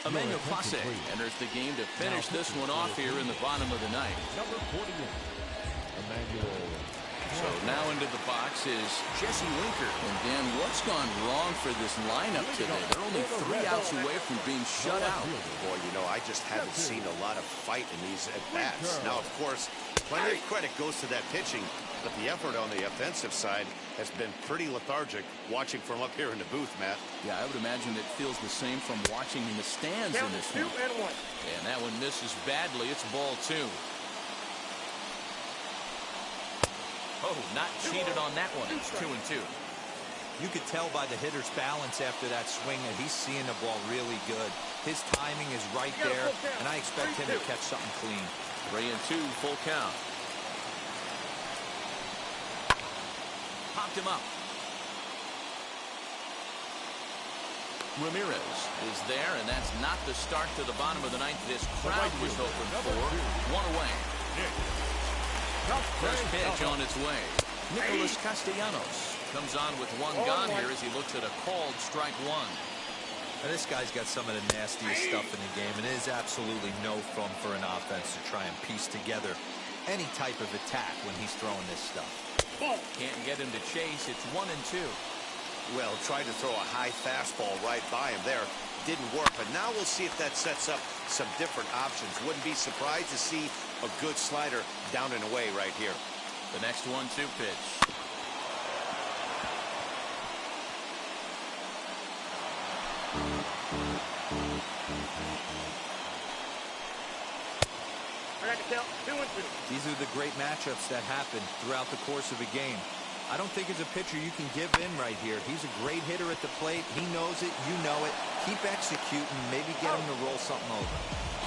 Speaker 1: Emmanuel Clase enters the game to finish this one off here in the bottom of the ninth.
Speaker 5: Number 48, Emmanuel.
Speaker 1: So now into the box is Jesse Winker. And Dan, what's gone wrong for this lineup today? They're only 3 outs away from being shut out.
Speaker 2: Boy, you know, I just haven't seen a lot of fight in these at-bats. Now, of course, plenty of credit goes to that pitching, but the effort on the offensive side has been pretty lethargic watching from up here in the booth, Matt.
Speaker 1: Yeah, I would imagine it feels the same from watching in the stands in this one. And that one misses badly. It's ball 2. Oh, not cheated on that one. It's 2-2.
Speaker 3: You could tell by the hitter's balance after that swing that he's seeing the ball really good. His timing is right there, and I expect him to catch something clean.
Speaker 1: 3-2, full count. Popped him up. Ramirez is there, and that's not the start to the bottom of the ninth this crowd was hoping for. 1 away. First pitch on its way. Nicholas Castellanos comes on with 1 gone here as he looks at a called strike 1.
Speaker 3: Now, this guy's got some of the nastiest stuff in the game, and it is absolutely no fun for an offense to try and piece together any type of attack when he's throwing this stuff.
Speaker 1: Can't get him to chase. It's 1-2.
Speaker 2: Well, tried to throw a high fastball right by him there. Didn't work, but now we'll see if that sets up some different options. Wouldn't be surprised to see a good slider down and away right here.
Speaker 1: The next 1-2 pitch.
Speaker 3: These are the great matchups that happen throughout the course of a game. I don't think as a pitcher you can give in right here. He's a great hitter at the plate. He knows it. You know it. Keep executing. Maybe get him to roll something over.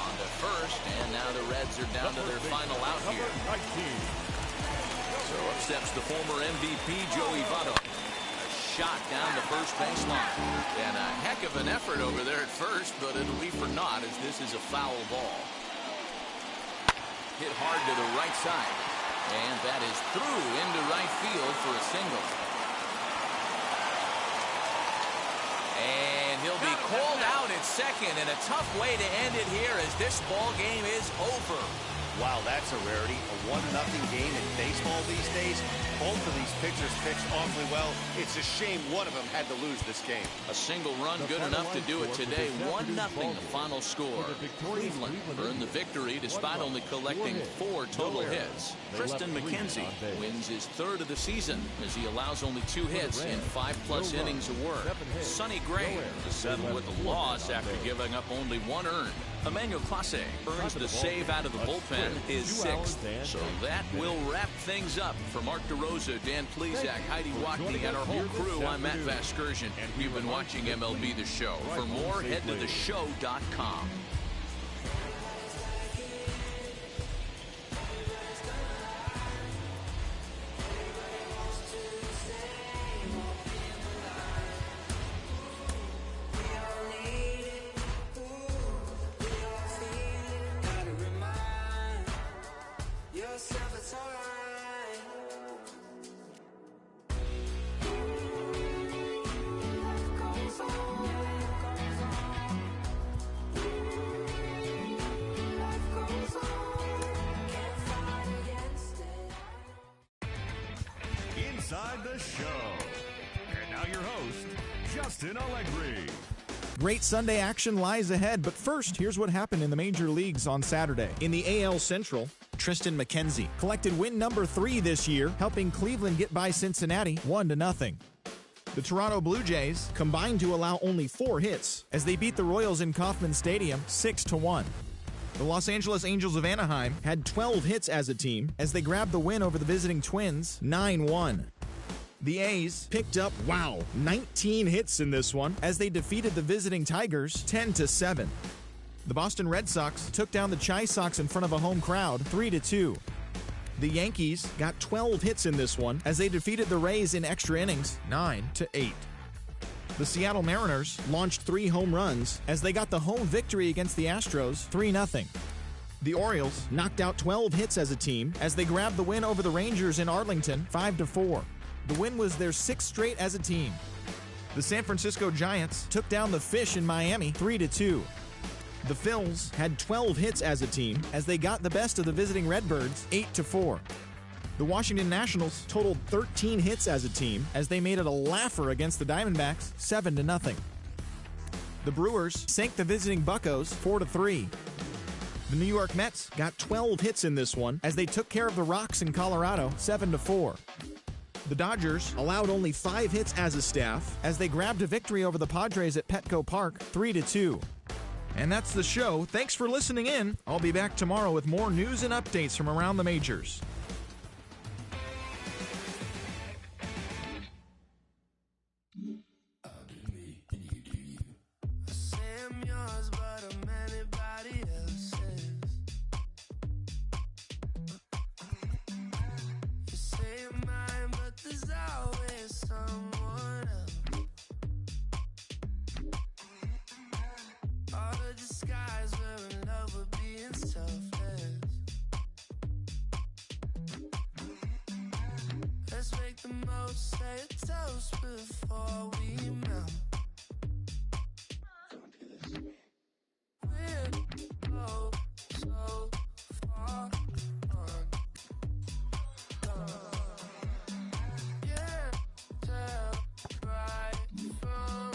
Speaker 1: On to first, and now the Reds are down to their final out here. So up steps the former MVP, Joey Votto. A shot down the first baseline. And a heck of an effort over there at first, but it'll be for naught as this is a foul ball. Hit hard to the right side. And that is through into right field for a single. second, and a tough way to end it here as this ball game is over.
Speaker 2: Wow, that's a rarity. A 1-0 game in baseball these days. Both of these pitchers pitched awfully well. It's a shame one of them had to lose this game.
Speaker 1: A single run good enough to do it today. 1-0 the final score. Cleveland earned the victory despite only collecting 4 total hits. Triston McKenzie wins his 3rd of the season as he allows only 2 hits in 5+ innings of work. Sonny Gray to settle with a loss after giving up only 1 earned. Emmanuel Clase earns the save out of the bullpen, his 6th. So that will wrap things up. For Mark DeRosa, Dan Plesac, Heidi Wackney, and our whole crew, I'm Matt Vasgersian. You've been watching MLB The Show. For more, head to theshow.com.
Speaker 7: Inside the Show. And now your host, Justin Allegri.
Speaker 8: Great Sunday action lies ahead, but first, here's what happened in the major leagues on Saturday. In the AL Central, Triston McKenzie collected win number 3 this year, helping Cleveland get by Cincinnati 1-0. The Toronto Blue Jays combined to allow only 4 hits as they beat the Royals in Kauffman Stadium 6-1. The Los Angeles Angels of Anaheim had 12 hits as a team as they grabbed the win over the visiting Twins 9-1. The A's picked up, 19 hits in this one as they defeated the visiting Tigers 10-7. The Boston Red Sox took down the Chi Sox in front of a home crowd 3-2. The Yankees got 12 hits in this one as they defeated the Rays in extra innings 9-8. The Seattle Mariners launched 3 home runs as they got the home victory against the Astros 3-0. The Orioles knocked out 12 hits as a team as they grabbed the win over the Rangers in Arlington 5-4. The win was their 6th straight as a team. The San Francisco Giants took down the Fish in Miami 3-2. The Phils had 12 hits as a team as they got the best of the visiting Redbirds 8-4. The Washington Nationals totaled 13 hits as a team as they made it a laugher against the Diamondbacks 7-0. The Brewers sank the visiting Buccos 4-3. The New York Mets got 12 hits in this one as they took care of the Rocks in Colorado 7-4. The Dodgers allowed only 5 hits as a staff as they grabbed a victory over the Padres at Petco Park 3-2. And that's the show. Thanks for listening in. I'll be back tomorrow with more news and updates from around the majors.
Speaker 9: Say a toast before we melt. We're both so far gone. Yeah, tell right from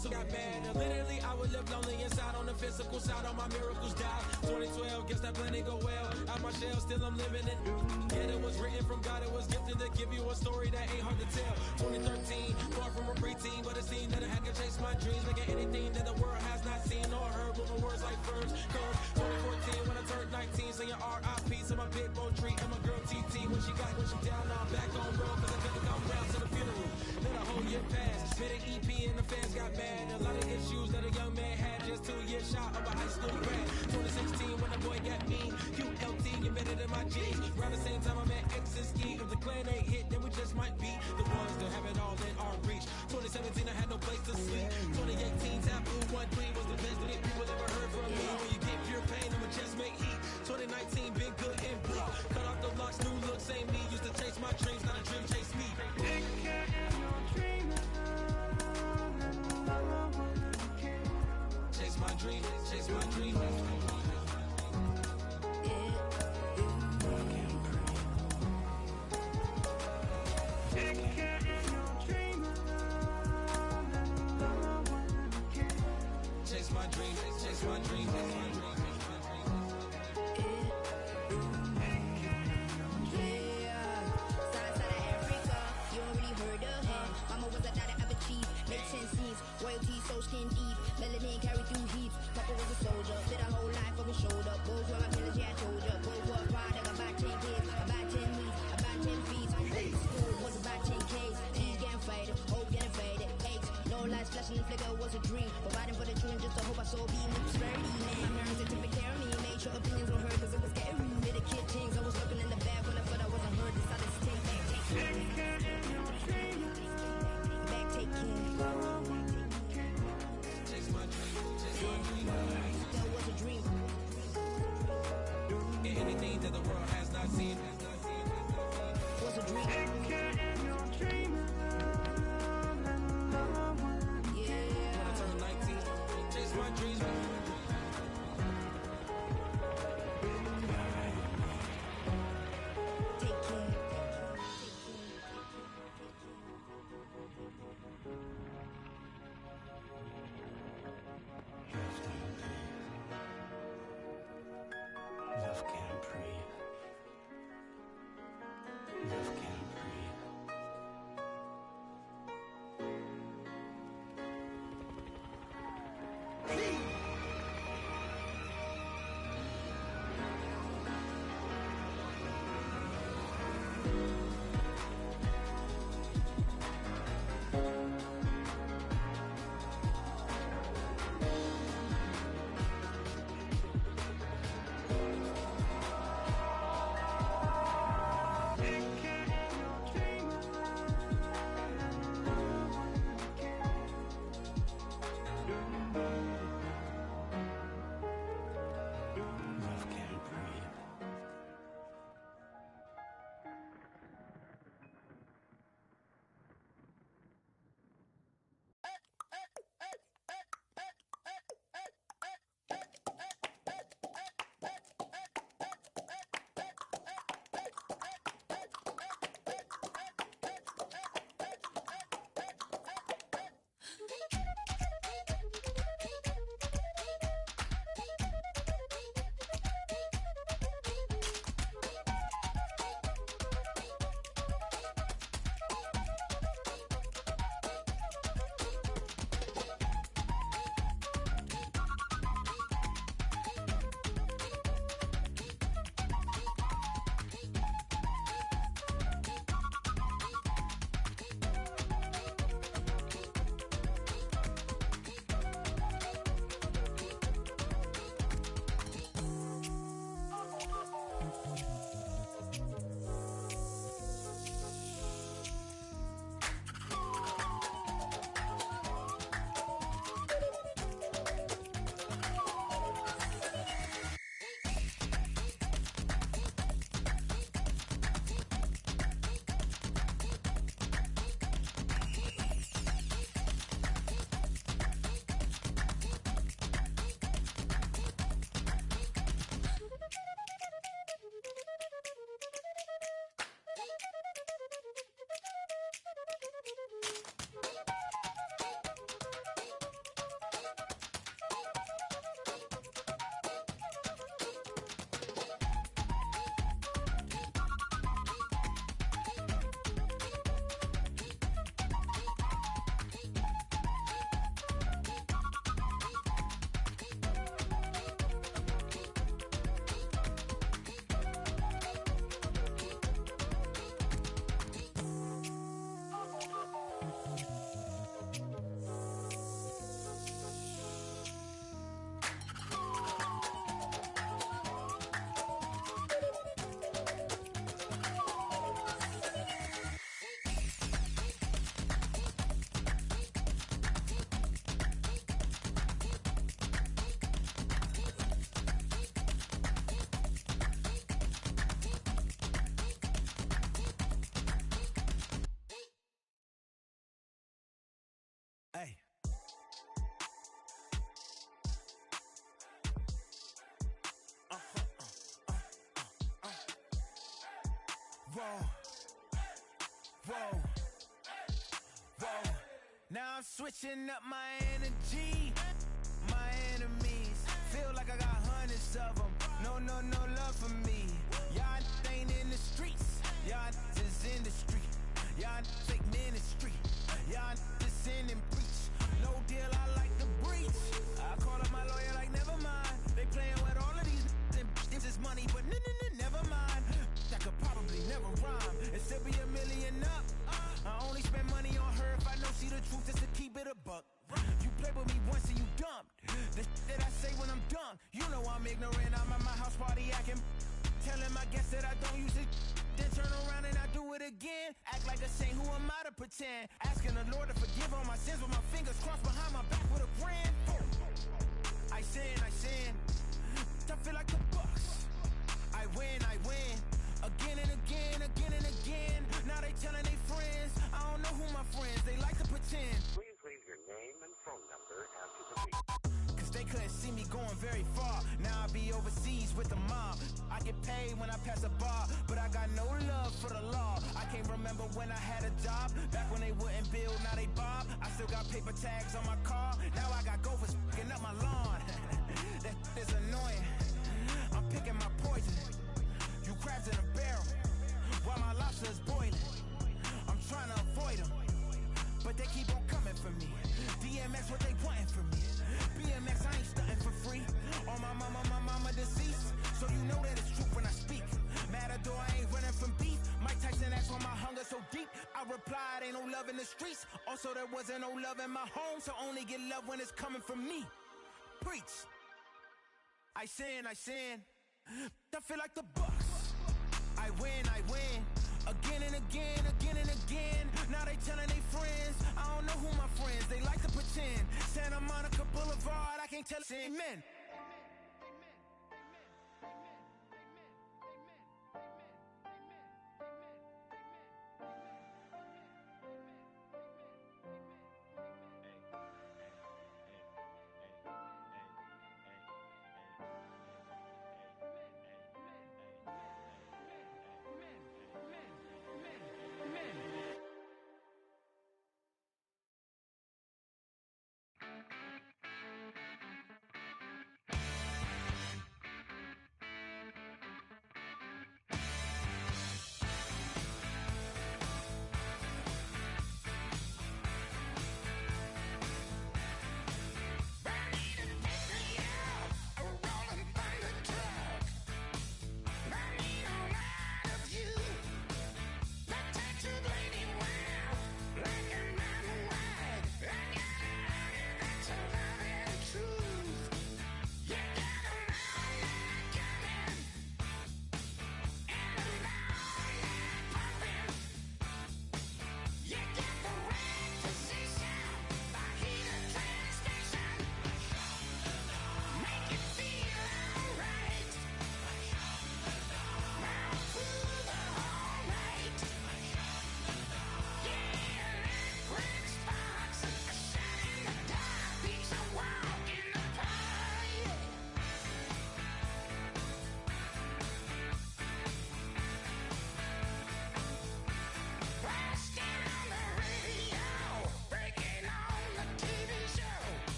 Speaker 10: Got mad. Literally, I would live lonely inside. On the physical side, all my miracles died. 2012, guess that plan didn't go well. Out my shell, still I'm living it. Yeah, it was written from God. It was gifted to give you a story that ain't hard to tell. 2013, far from a preteen, but it seemed that I had to chase my dreams, making anything that the world has not seen or heard. Moving words like verbs. Come 2014, when I turned 19, saying R.I.P. to my big boy tree and my girl TT. When she down, now I'm back on road, cause I couldn't come down to the funeral. Let a whole year pass. Made an EP and the fans got mad. A lot of issues that a young man had, just 2 years shy of a high school grad. 2016 when the boy got me, QLT embedded in my jeans. Around the same time I met X and Ski. If the clan ain't hit, then we just might be the ones that have it all in our reach. 2017 I had no place to sleep. 2018 Taboo 1-3 was the best that people ever heard from me. When you get pure pain, I'ma just make heat. 2019 been good and bleak. Cut off the locks, new looks, ain't me. Used to chase my dreams, not a dream chase me. Chase my dream, chase my dream. Chase my dream, chase my dream, chase my dream.
Speaker 11: Royalty so skin deep, melanin carry through heaps. Papa was a soldier, did a whole life on his shoulder. Both were my pillars, yeah I told ya. Both were a product, about 10 kids, about 10 weeks, about 10 feet. School was about 10 Ks, D's getting faded, hope getting faded. H, no lights flashing and flicker was a dream. Providing for the children just to hope I saw beam with prosperity. Man, my parents had to take care of me, made sure opinions were heard cause it was scary. Did a kid things, I was looking in the back when I thought I wasn't heard. Decided to take back, take care. Back, take care. That was a dream.
Speaker 10: Anything that the world has not seen
Speaker 11: was a dream. Yeah.
Speaker 10: When I turned 19, chase my dreams.
Speaker 11: Take care.
Speaker 12: Love can't breathe. Love can't breathe.
Speaker 10: Whoa. Whoa. Whoa. Now I'm switching up my energy. My enemies feel like I got hundreds of them. No love for me. Y'all ain't in the streets. Y'all is in the street. Y'all fake ministry. Y'all just sin and preach. No deal, I like the breach. I call up my lawyer like, never mind. They playing with all of these and this is money, but never mind. That could probably never rhyme and still be $1 million up. I only spend money on her if I know she the truth, just to keep it a buck. You play with me once and you dumped. The that I say when I'm done, you know I'm ignorant. I'm at my house party acting, telling my guests that I don't use it. Then turn around and I do it again. Act like a saint, who am I to pretend? Asking the Lord to forgive all my sins with my fingers crossed behind my back with a grin. I sin. I feel like the Bucks. I win. Again and again. Now they telling their friends. I don't know who my friends, they like to pretend.
Speaker 13: Please leave your name and phone number after the beep.
Speaker 10: Cause they couldn't see me going very far. Now I be overseas with the mob. I get paid when I pass a bar, but I got no love for the law. I can't remember when I had a job. Back when they wouldn't build, now they bob. I still got paper tags on my car. Now I got gophers picking up my lawn. That is annoying. I'm picking my poison. You crabs in a barrel, while my lobster is boiling. I'm trying to avoid them, but they keep on coming for me. DMX, what they wanting from me. BMX, I ain't stunting for free. On my mama deceased, so you know that it's true when I speak. Matador, I ain't running from beef. Mike Tyson asked why my hunger so deep. I replied, ain't no love in the streets. Also, there wasn't no love in my home, so only get love when it's coming from me. Preach. I sin. I feel like the Bucks. I win. Again and again. Now they telling their friends. I don't know who my friends, they like to pretend. Santa Monica Boulevard, I can't tell. Amen.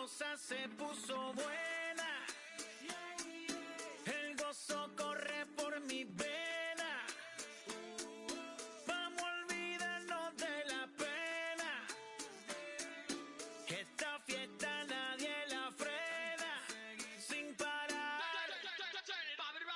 Speaker 10: cosa se puso buena. El gozo corre por mi vena. Vamos a olvidarnos de la pena. Esta fiesta nadie la frena. Sin parar.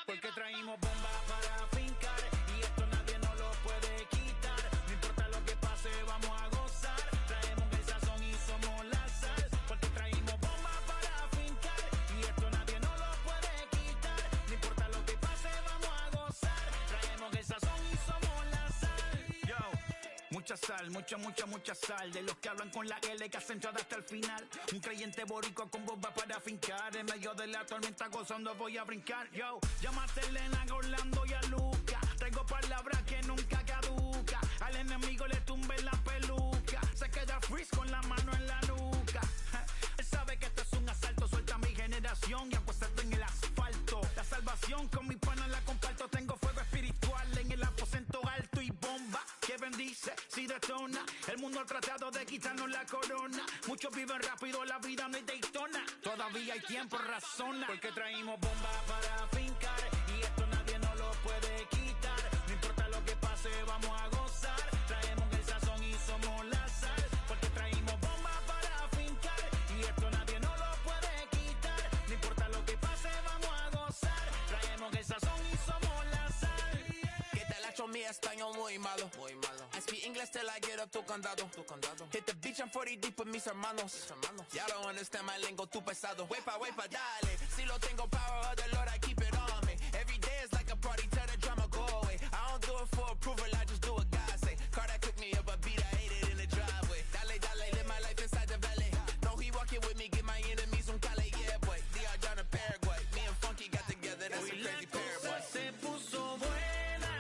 Speaker 10: Porque traímos bombas para fincar. Y esto nadie nos lo puede quitar. No importa lo que pase, vamos a gozar. Traemos el sazón y somos la sal. Porque traímos bombas para fincar. Y esto nadie nos lo puede quitar. No importa lo que pase, vamos a gozar. Traemos el sazón y somos la sal. Yo, mucha sal, mucha sal. De los que hablan con la L que hacen todo hasta el final. Un creyente boricua con bomba para fincar. En medio de la tormenta gozando voy a brincar. Yo, llámate a Elena, a Orlando y a Luca. Traigo palabras que nunca caduca. Al enemigo le tumbe la peluca. Se queda freeze con la mano en la nuca. Él sabe que esto es un asalto. Suelta mi generación y acuéstate en el asfalto. La salvación con mi pana la comparto. Tengo fuego espiritual en el aposento alto y bomba que bendice si detona. El mundo ha tratado de quitarnos la corona. Muchos viven rápido, la vida no es Daytona. Todavía hay tiempo, razona. Porque traímos bombas para fincar. Y esto nadie nos lo puede quitar. No importa lo que pase, vamos a gozar. Traemos el sazón y somos la sal. Porque traímos bombas para fincar. Y esto nadie nos lo puede quitar. No importa lo que pase, vamos a gozar. Traemos el sazón y somos la sal.
Speaker 14: Que tal hecho mi español muy malo. I speak English till I get up to condado. Hit the beach, I'm 40 deep with mis hermanos. Y'all don't understand my lingo, too pesado. Wepa, dale. Si lo tengo power of the Lord, I keep it on me. Every day is like a party, tell the drama go away. I don't do it for approval, I just do what God say. Car that cooked me up a beat, I ate it in the driveway. Dale, live my life inside the valley. No, he walking with me, get my enemies un cale, yeah, boy. DR down to Paraguay. Me and Funky got together, that's a crazy pair, boy.
Speaker 10: Se puso buena.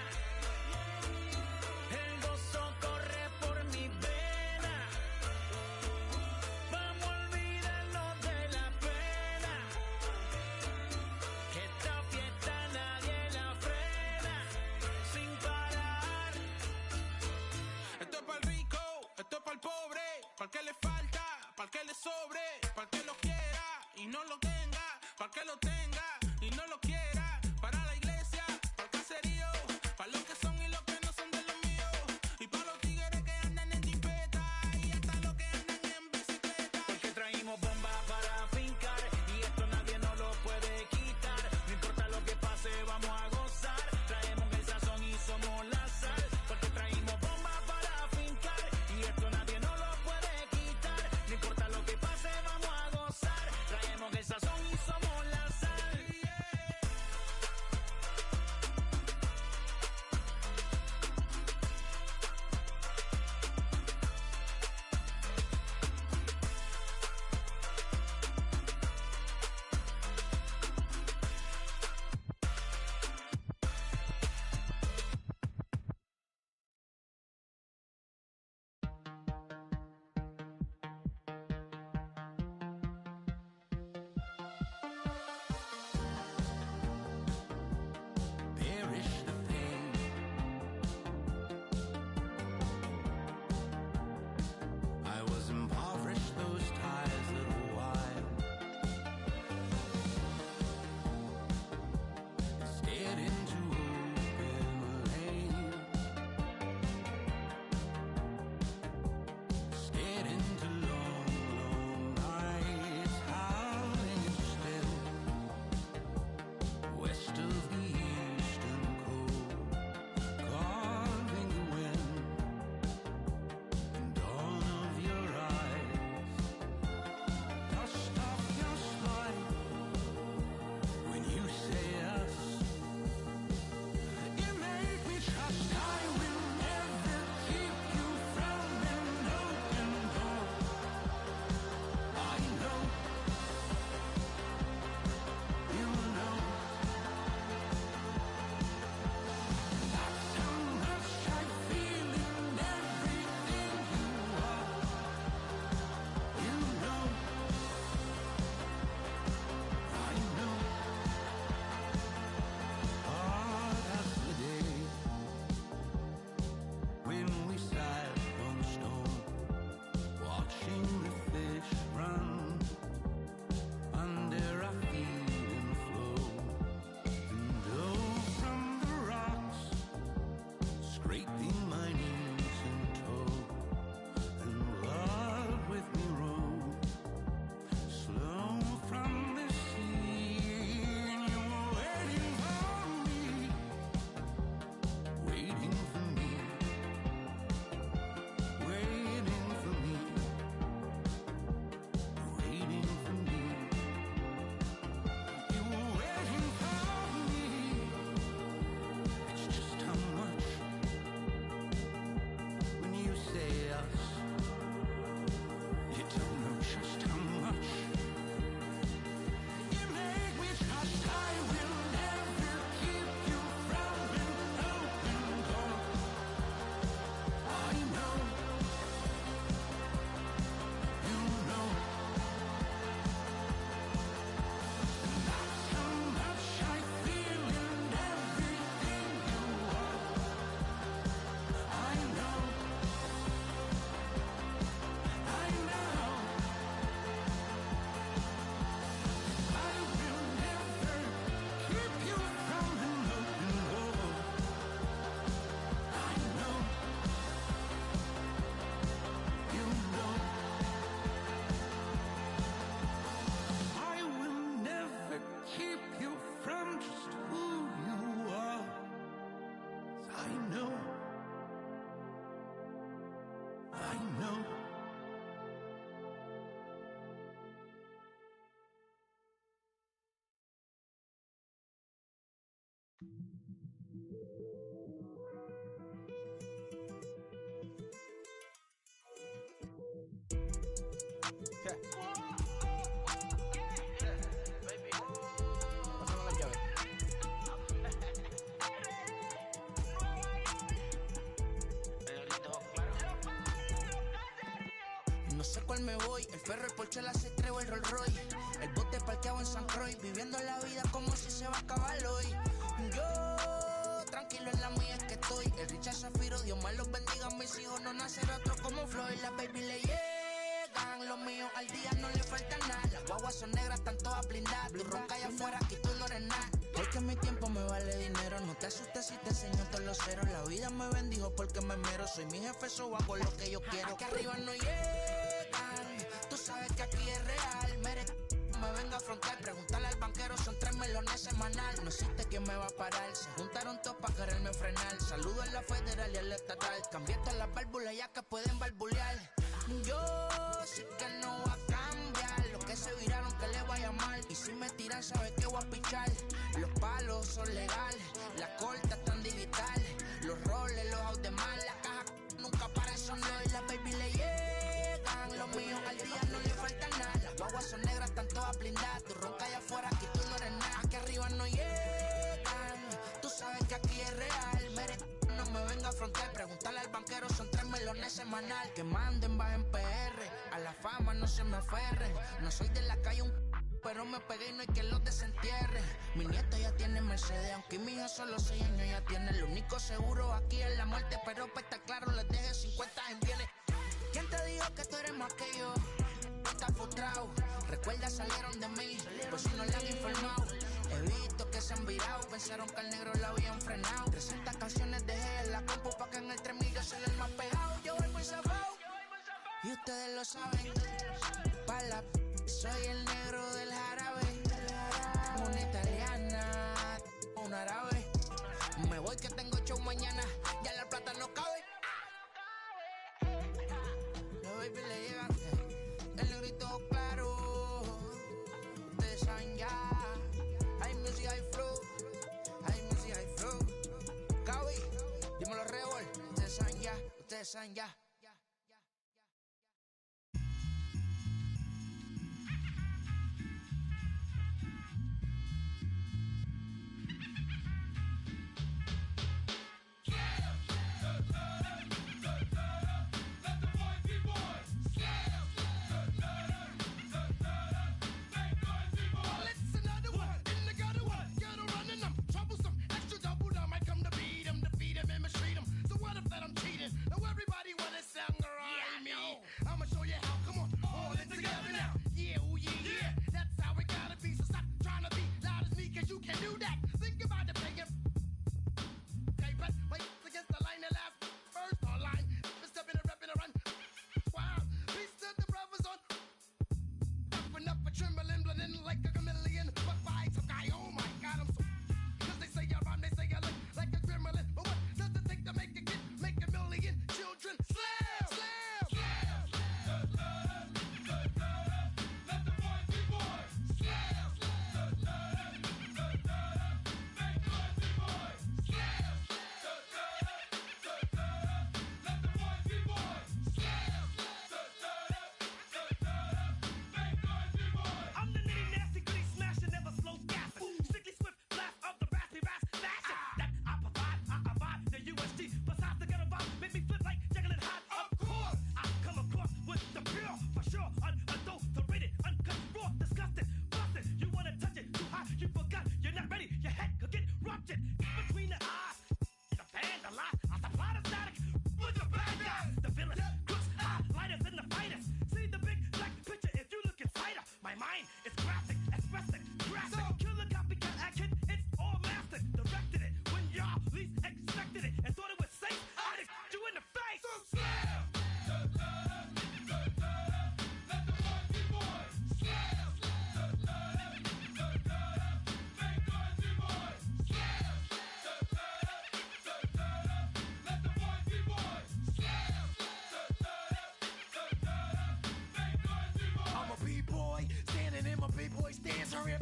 Speaker 10: El gozo corre por mi vena. Vamos a olvidarnos de la pena. Esta fiesta nadie la frena. Sin parar.
Speaker 15: Esto es para el rico, esto es para el pobre. Para el que le falta, para el que le sobre. Para el que lo quiera y no lo tenga. Para el que lo tenga y no lo quiera. Para la iglesia, para el caserío. Para los que son y los que no son de los míos. Y para los tigres que andan en jipeta. Y hasta los que andan en bicicleta.
Speaker 10: Porque traímos bombas para fincar. Y esto nadie nos lo puede quitar. No importa lo que pase, vamos a gozar. Traemos el sazón y somos la sal. Porque traímos bombas para fincar. Y esto nadie nos lo puede quitar. No importa lo que pase, vamos a gozar. Traemos el sazón y somos la sal.
Speaker 15: else. You don't know just how much you make me trust. I will never keep you from an open door. I know, you know, that's how much I feel in everything you are. I know, I know, I will never keep you from an open door. I know, you know, I will never keep you from just who you are. I know, I know.
Speaker 16: No sé cuál me voy, el ferro, el Porsche, la C3 o el Rolls Royce. El bote parqueado en San Croix, viviendo la vida como si se va a acabar hoy. Yo, tranquilo en la mía es que estoy. El Richard Zafiro, Dios más los bendiga, mis hijos no nacerá otro como Floyd. Las baby le llegan, los míos al día no le falta nada. Las guaguas son negras, están todas blindadas. Tú ronca allá afuera, aquí tú no eres nada. Porque mi tiempo me vale dinero, no te asustes si te enseño todos los ceros. La vida me bendijo porque me mero, soy mi jefe, so hago lo que yo quiero. Aquí arriba no llegan, tú sabes que aquí es real. Me venga a afrontar, preguntarle al banquero, son 3 melones semanal. No existe quien me va a parar, se juntaron todos para quererme frenar. Saludo a la federal y a la estatal, cambié todas las válvulas ya que pueden barbulear. Yo sí que no va a cambiar, los que se viraron que le vaya mal. Y si me tiran sabes que voy a pichar. Los palos son legales, las cortas están digitales. Los roles, los out de mal, la caja nunca para eso no. Y las baby le llegan, los míos al día no le falta nada. Las guaguas son negras, están todas blindadas. Tú ronca allá afuera, aquí tú no eres nada. Aquí arriba no llegan, tú sabes que aquí es real. No me venga a afrontar, preguntarle al banquero, son 3 melones semanal. Que manden, bajen PR, a la fama no se me aferren. No soy de la calle pero me pegué y no hay quien los desentierre. Mi nieto ya tiene Mercedes, aunque mi hija solo 6 años ya tiene. Lo único seguro aquí es la muerte, pero para estar claro les deje 50 en bienes. ¿Quién te dijo que tú eres más que yo? Estás frustrado, recuerda salieron de mí, por si no le han informado. He visto que se han virado, pensaron que al negro lo habían frenado. 300 canciones dejé en la compu pa' que en el 3000 yo soy el más pegado. Yo voy muy zafado, y ustedes lo saben. Pa' la soy el negro del jarabe. Una italiana, un árabe. Me voy que tengo show mañana, ya la plata no cabe. Los baby le llegan, el negrito claro. Ustedes saben ya. Hay music, hay flow. Hay music, hay flow. Cabi, dímelo Rebol. Ustedes saben ya, ustedes saben ya.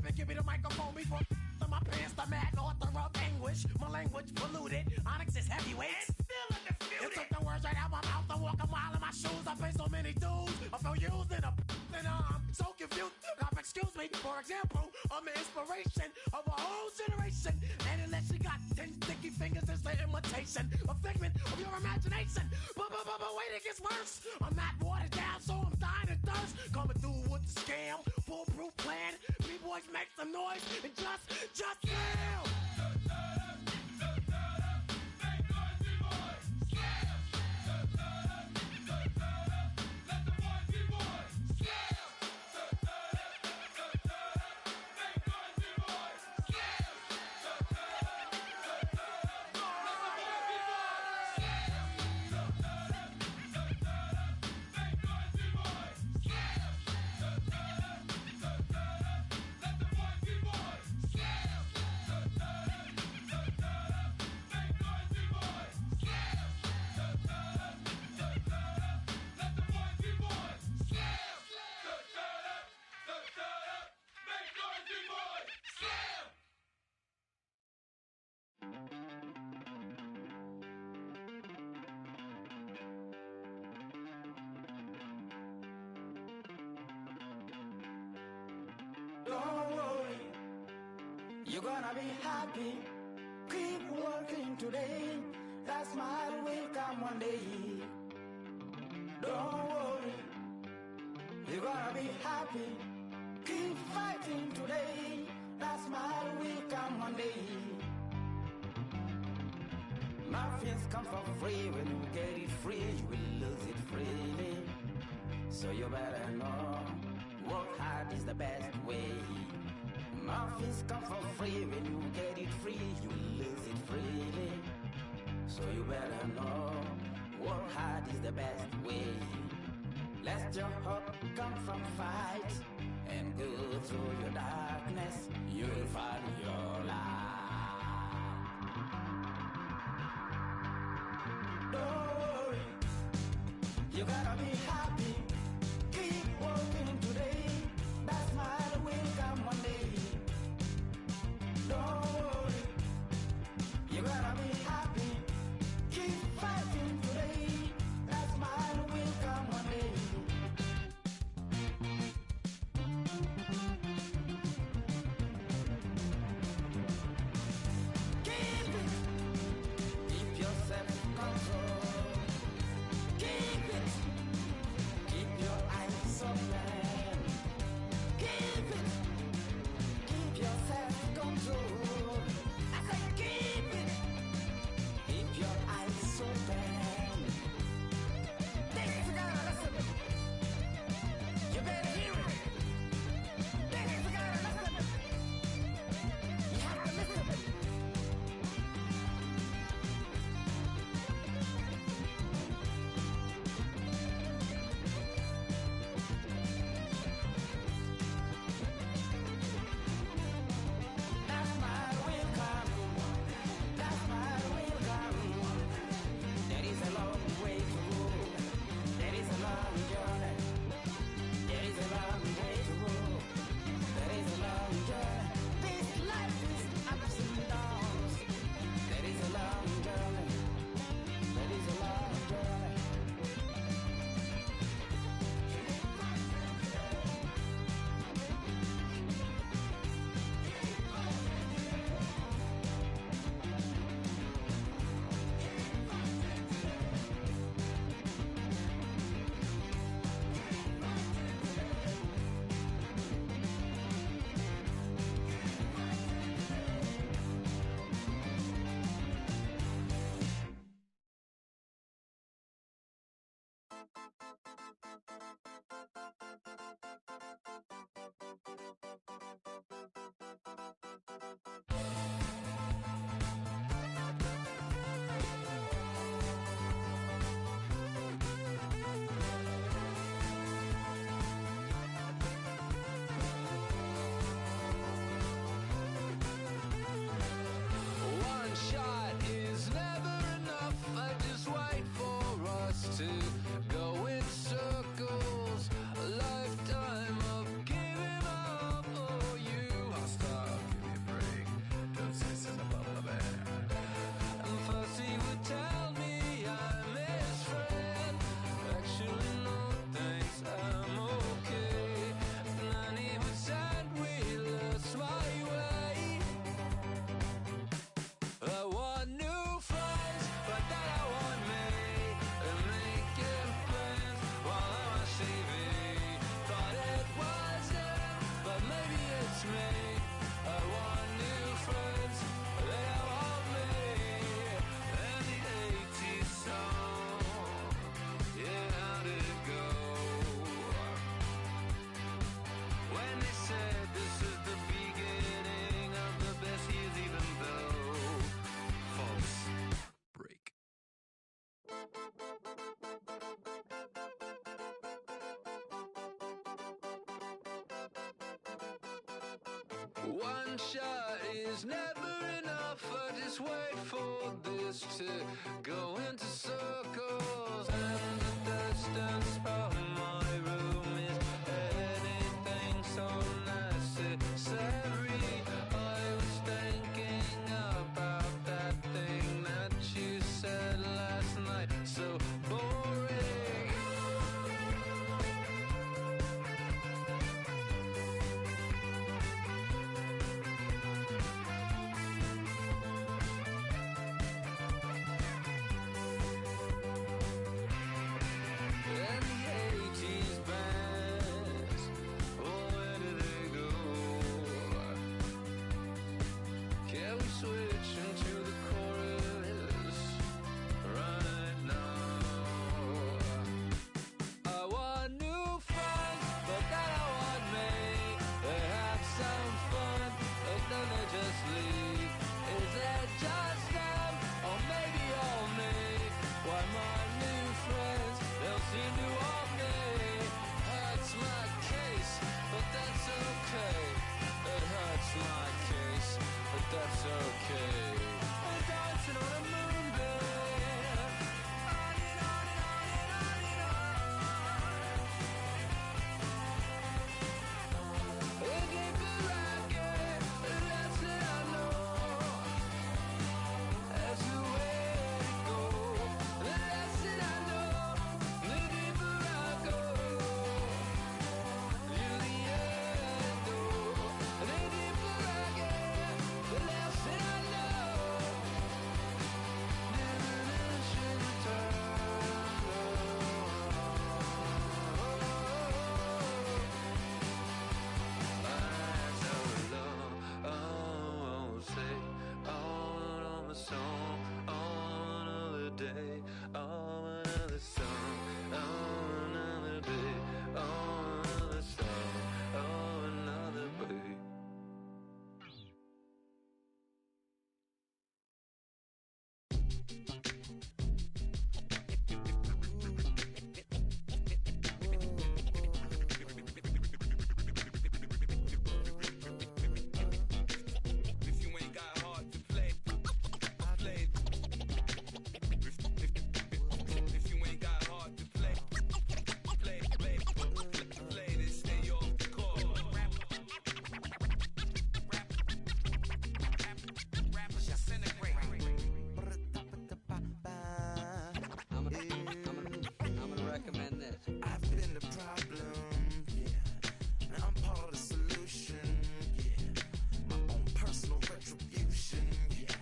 Speaker 10: baby, give me the microphone before my pants, the mad author of anguish. My language polluted. Onyx is heavyweight. And still undisputed. You took the words right out my mouth. I walk a mile in my shoes. I pay so many dues. I feel used and I'm so confused. Excuse me, for example, I'm an inspiration of a whole generation. And unless you got 10 sticky fingers, it's the imitation, a figment of your imagination. But wait, it gets worse. I'm not watered down, so I'm dying of thirst. Coming through with the scam, foolproof plan. B-boys make some noise and just yell.
Speaker 16: Don't worry, you're gonna be happy. Keep working today. That smile will come one day. Don't worry, you're gonna be happy. Keep fighting today. That smile will come one day. Muffins come for free. When you get it free, you will lose it freely. So you better know, work hard is the best way. Muffins come for free. When you get it free, you will lose it freely. So you better know, work hard is the best way. Let your hope come from fight and go through your darkness. You will find your light. Don't worry, you gotta be happy. Keep working today. That smile will come one day. Don't worry, you gotta be happy. Keep fighting today. That smile will come one day. Keep it. Keep yourself control. Keep it.
Speaker 9: one shot is never enough. I just wait for this to go into circles. And the distance from my room is anything so necessary. I was thinking about that thing that you said last night. So boring. And the 80s bands, oh, where do they go? Can we switch into the chorus right now? I want new friends, but then I want me. They have some fun, but then they just leave. Is it just them, or maybe all me? Why my new friends, they'll seem to want me. Hurts my case, but that's okay. It hurts my case, but that's okay. I'm dancing on a moonbeam. On and on and on and on and on. The deeper I get, the less that I know. That's the way it goes. The less that I know, the deeper I go. You're the end, though. The deeper I get, the less that I know. Diminishing day, oh, another song, oh, another day, oh, another song, oh, another day.
Speaker 10: If you ain't got hard to play, play. If you ain't got hard to play, play this, stay off the court. Rappers disintegrate.
Speaker 17: I'm gonna recommend this.
Speaker 16: I've been the problem, yeah. Now I'm part of the solution, yeah. My own personal retribution, yeah.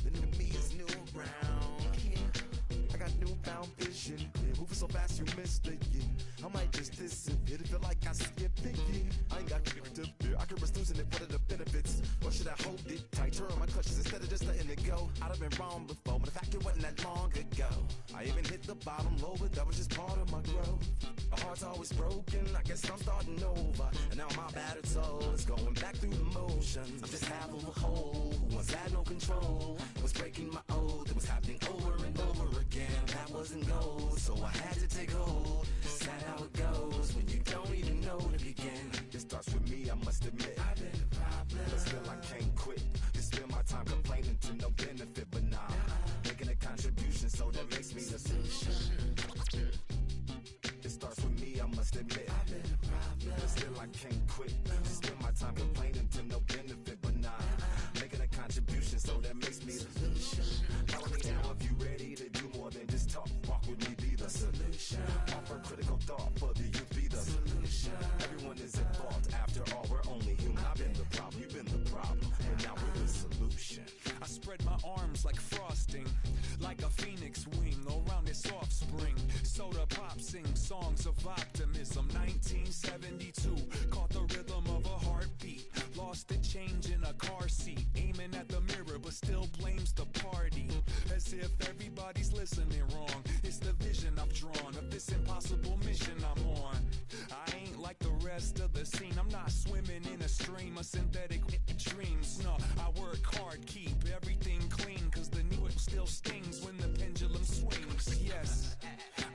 Speaker 16: The new me is new around, yeah. I got newfound vision, yeah. Moving so fast you missed it, yeah. I might just disappear to feel like I skip it, yeah. I ain't got to fear. I could risk losing it, what are the benefits? Or should I hold it tight, turn my clutches instead of just letting it go? I'd have been wrong before, but the fact it wasn't that long ago. I even hit the bottom low, but that was just part of my growth. My heart's always broken, I guess I'm starting over. And now my battered soul is going back through the motions. I'm just half of a whole who once had no control. It was breaking my oath, it was happening over and over again. That wasn't gold, so I had to take hold. Sad how it goes when you don't even know to begin. It starts with me, I must admit. I've been a problem, but still I can't quit. Just spend my time complaining to no benefit, but nah. Making a contribution, so that makes me the solution. It starts with me, I must admit. I've been a problem, but still I can't quit. Just spend my time complaining to no benefit, but nah. Making a contribution, so that makes me the solution. Follow me now if you ready to do more than just talk. Walk with me, be the solution. Offer critical thought for the youth, be the solution. Everyone is at fault, after all, we're only human. I've been the problem, you've been the problem, and now we're the solution.
Speaker 10: I spread my arms like frosting, like a phoenix wing around its offspring. Soda pop sing songs of optimism. 1972, caught the rhythm of a heartbeat. Lost the change in a car seat, aiming at the mirror but still blames the party. As if everybody's listening wrong. It's the vision I've drawn of this impossible mission I'm on. I ain't like the rest of the scene. I'm not swimming in a stream of synthetic dreams. No, I work hard, keep everything clean, cause the needle still stings when the pendulum swings. Yes,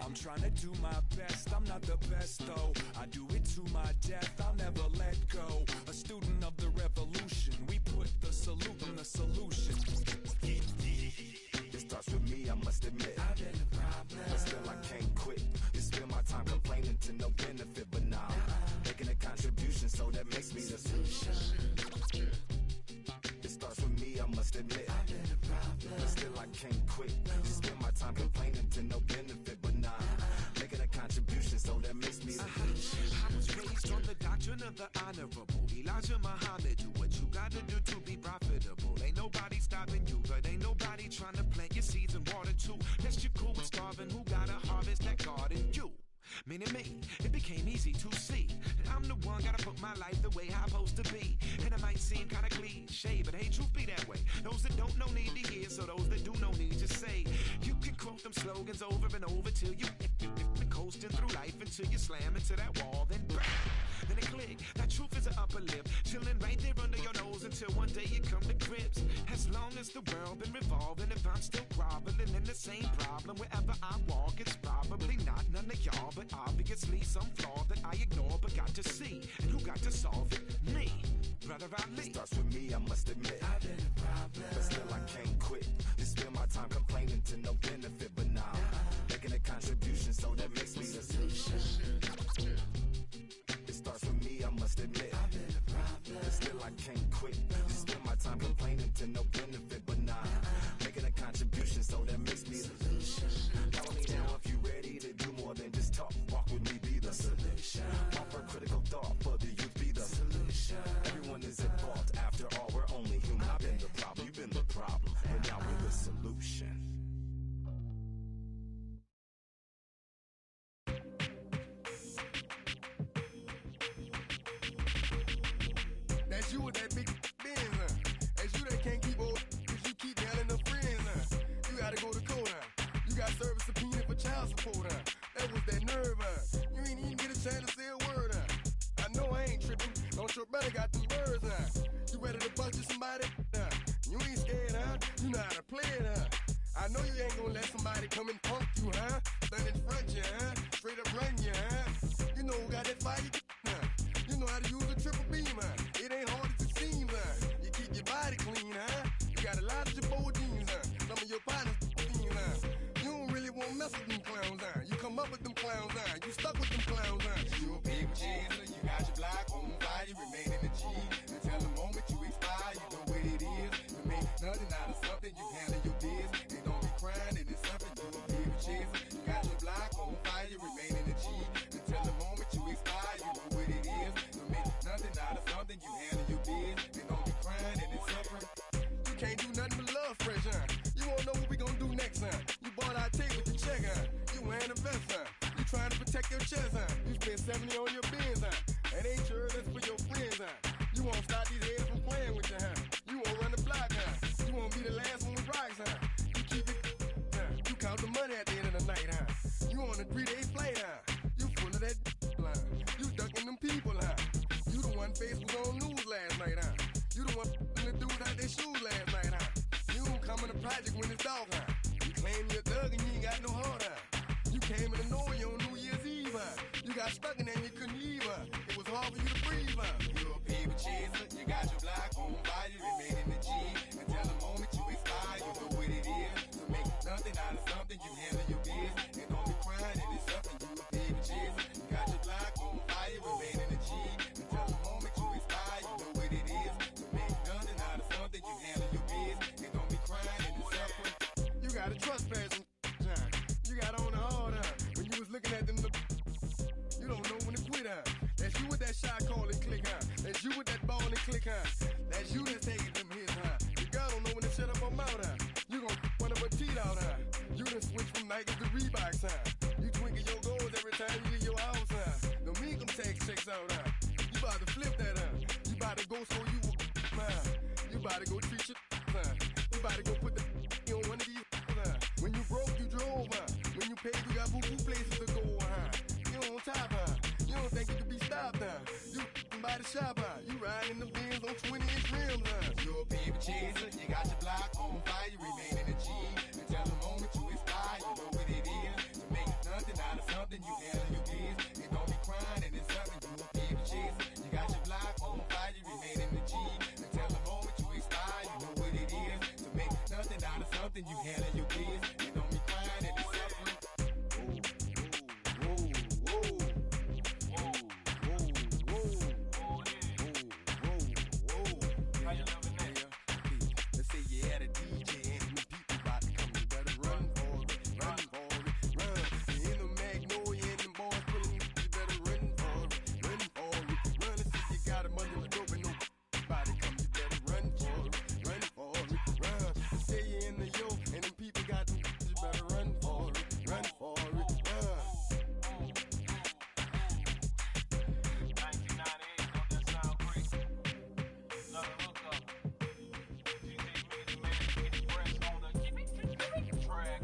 Speaker 10: I'm trying trying to do my best. I'm not the best though, I do it to my death, I'll never let go. A student of the revolution, we put the salute on the solution.
Speaker 18: It starts with me, I must admit.
Speaker 10: I've been the problem,
Speaker 18: but still I can't quit. You spend my time complaining to no benefit, but now making a contribution, so that makes me the solution. It starts with me, I must admit.
Speaker 10: I've been the problem,
Speaker 18: but still I can't quit. You spend my time complaining to no benefit, but now making a contribution, so that makes me the solution.
Speaker 10: I was raised on the doctrine of the honorable Elijah Muhammad. Do what you gotta do to be profitable. Ain't nobody stopping you, but ain't nobody trying to plant your seeds and water too. That's your cool with starving. Who gotta harvest that garden? You. Meaning me, it became easy to see. I'm the one, gotta put my life the way I'm supposed to be. And it might seem kinda cliche, but hey, truth be that way. Those that don't know need to hear, so those that do know need to say. You can quote them slogans over and over till you coasting through life until you slam into that wall, then bang. Then it click, that truth is an upper lip, chilling right there under your nose until one day you come to grips. As long as the world been revolving, if I'm still groveling in the same problem wherever I walk, it's probably not none of y'all, but obviously some flaw that I ignore but got to see. And who got to solve it? Me, Brother Ali.
Speaker 18: It starts with me, I must admit.
Speaker 10: I've been the problem,
Speaker 18: but still I can't quit. You spend my time complaining to no benefit, but now making a contribution, so that makes me the solution. It starts with me, I must admit.
Speaker 10: I've been the problem,
Speaker 18: but still I can't quit. You spend my time complaining to no benefit, but now making a contribution, so that makes me the solution. Follow me now if you ready to do more than just talk. Walk with me, be the solution. Offer critical thought for the youth, be the solution. Everyone is at fault, after all, we're only human. I've been the problem, you've been the problem, and now we're the solution.
Speaker 19: That's you with that big Benz, huh? That's you that can't keep old, cause you keep yelling them friends, huh? You gotta go to court, huh? You got service subpoena for child support, huh? That was that nerve, huh? You ain't even get a chance to say a word, huh? I know I ain't tripping, don't your brother got them birds, huh? You ready to bust you somebody, huh? You ain't scared, huh? You know how to play it, huh? I know you ain't gonna let somebody come and punk you, huh? Stand in front you, huh? Straight up run you, huh? You know who got that fire, huh? You know how to use a triple beam, huh? It ain't hard as it seems, huh? You keep your body clean, huh? You got a lot of your bold jeans, huh? Some of your partners, huh? You don't really want to mess with them clowns, huh? You come up with them clowns, huh? You stuck with them clowns, huh? You a paper chaser, you got your block on fire, you remain in the G. Until the moment you expire, you know what it is. You make nothing out of something, you handle your biz. And don't be crying, it is something, you a paper chaser. You got your block on fire, you remain in the G. Until the moment you expire, you know what it is. You make nothing out of something, you handle your biz. And don't be crying, it is suffering. You can't do nothing but love fresh, huh? You wanna know what we gonna do next, huh? You bought our tape with your check, huh? You wearing a vest, huh? You trying to protect your chest, huh? You spent 70 on your Benz, huh? That ain't sure, that's for your friends, huh? You won't stop these heads from playing with you, huh? You won't run the block, huh? You won't be the last one with rocks, huh? You keep it, huh? You count the money at the end of the night, huh? You on a 3-day flight, huh? You full of that, huh? You ducking them people, huh? You the one face was on news last night, huh? You the one the dudes out their shoes last night, huh? You don't come in the project when it's dark, huh? You claim you're a thug and you ain't got no heart, huh? You came in the Norway on New Year's Eve, huh? You got stuck and then you couldn't leave, huh? It was hard for you to breathe, huh? You a paper chaser, you got your block on fire, you remain in the G. Until the moment you expire, you know what it is. To make nothing out of something, you handle your biz. And don't be crying, it is something, you a paper chaser. You got your block on fire, remain in the G. Until the moment you expire, you know what it is. To make nothing out of something, you handle your biz. And don't be crying, it is suffering. You got a trespass, huh? You got on the hard, huh? When you was looking at them, you don't know when to quit, huh? That's you with that shot call and click, huh? That's you with that ball and click, huh? That's you that's taking them hits, huh? Your girl don't know when to shut up her mouth, huh? You gon' one of her teeth out, huh? You done switch from Nikes to Reeboks, huh? You twinkle your goals every time you leave your house, huh? Don't mean come tax checks out, huh? You about to flip that, huh? You about to go so you will, huh? You about to go treat your, huh? You about to go put the on one of these, huh? When you broke, you drove, huh? When you paid, you got boo-boo places to go, huh? You on top, huh? You don't think you can be stopped, huh? You by the shop, huh? You riding the Benz on 20-inch rims, huh? You a paper chaser, you got your block on fire, you remain in the G. Until the moment you expire, you know what it is. To make nothing out of something you handle your kids. You don't be crying and suffering. Let's say you had a DJ and the people about to come. You better run for it, run for it, run. You in the Magnolia and the boys pulling you. You better run for it, run for it, run. Let's say you got a money in the dope and nobody come. You better run for it, run for it, run. Let's say you in the yo and them people got them. You better run for it, run for it, run.
Speaker 20: 1998, don't that sound great? Another hookup. Express on the track.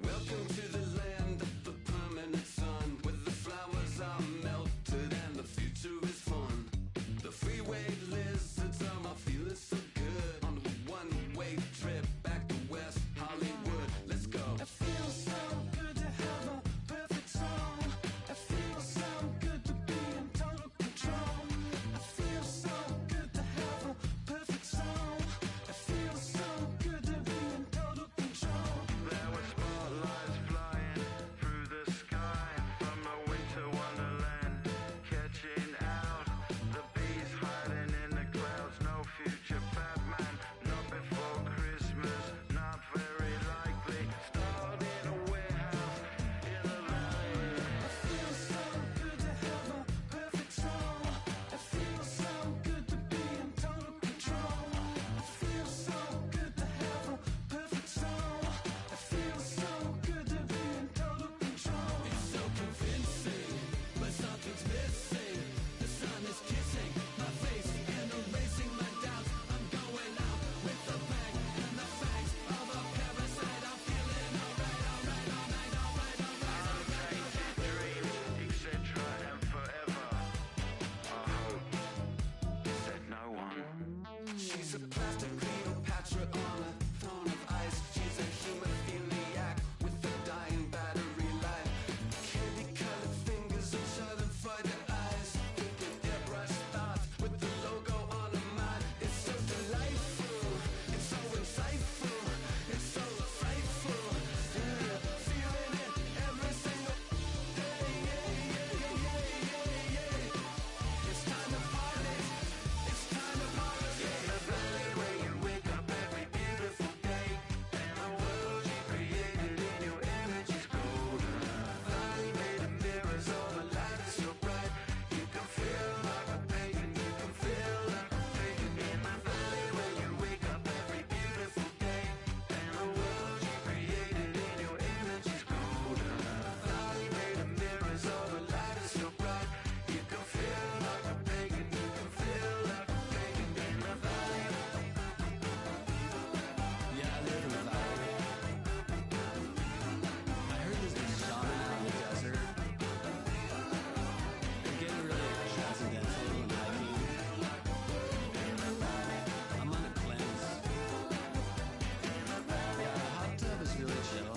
Speaker 9: Welcome to the land of the permanent sun, where the flowers are melted and the future is fun. The freeway lizards are feeling so good on a one-way trip back to West Hollywood. Let's go. It feels so good to have a perfect song. It feels so good to be in total control. It feels so good to have a perfect song. It feels so good to be in total control. There were spotlights flying through the sky from a winter wonderland, catching out the bees hiding in the clouds. No future Batman, not before Christmas, not very likely. Starred in a warehouse in the valley. It feels so good to have a perfect song. It feels so good to be in total control. It feels so good to have a perfect song. It feels so good to be in total control. It's so convincing, but something's missing. The sun is kissing my face and erasing my doubts. I'm going out with the bang and the fangs of a parasite. I'm feeling alright, alright, alright, alright, alright. Dreams, etc. and forever. I hope, said no one. She's a plastic Cleopatra on a throne of ice. She's a hemophiliac with a dying battery life. Candy-colored fingers and schadenfreude eyes. Thinking airbrush thoughts with the logo on her mind. It's so delightful, it's so insightful, it's so frightful. Yeah, feeling it every single day. It's time to party, it's time to party. In the valley where you wake up every beautiful day, and the world you created in your image is golden. Valley made of mirrors, all the light is so bright. You can feel like a pagan, you can feel like a pagan. In the valley where you wake up every beautiful day, and the world you created in your image is golden. Valley made of mirrors, all the light is so bright. You can feel like a pagan, you can feel like a pagan. In the valley. Yeah, I live in the valley. I heard there's a shaman in the desert. I'm getting really transcendental and hiking. I'm on a cleanse. Yeah, the hot tub is really chill.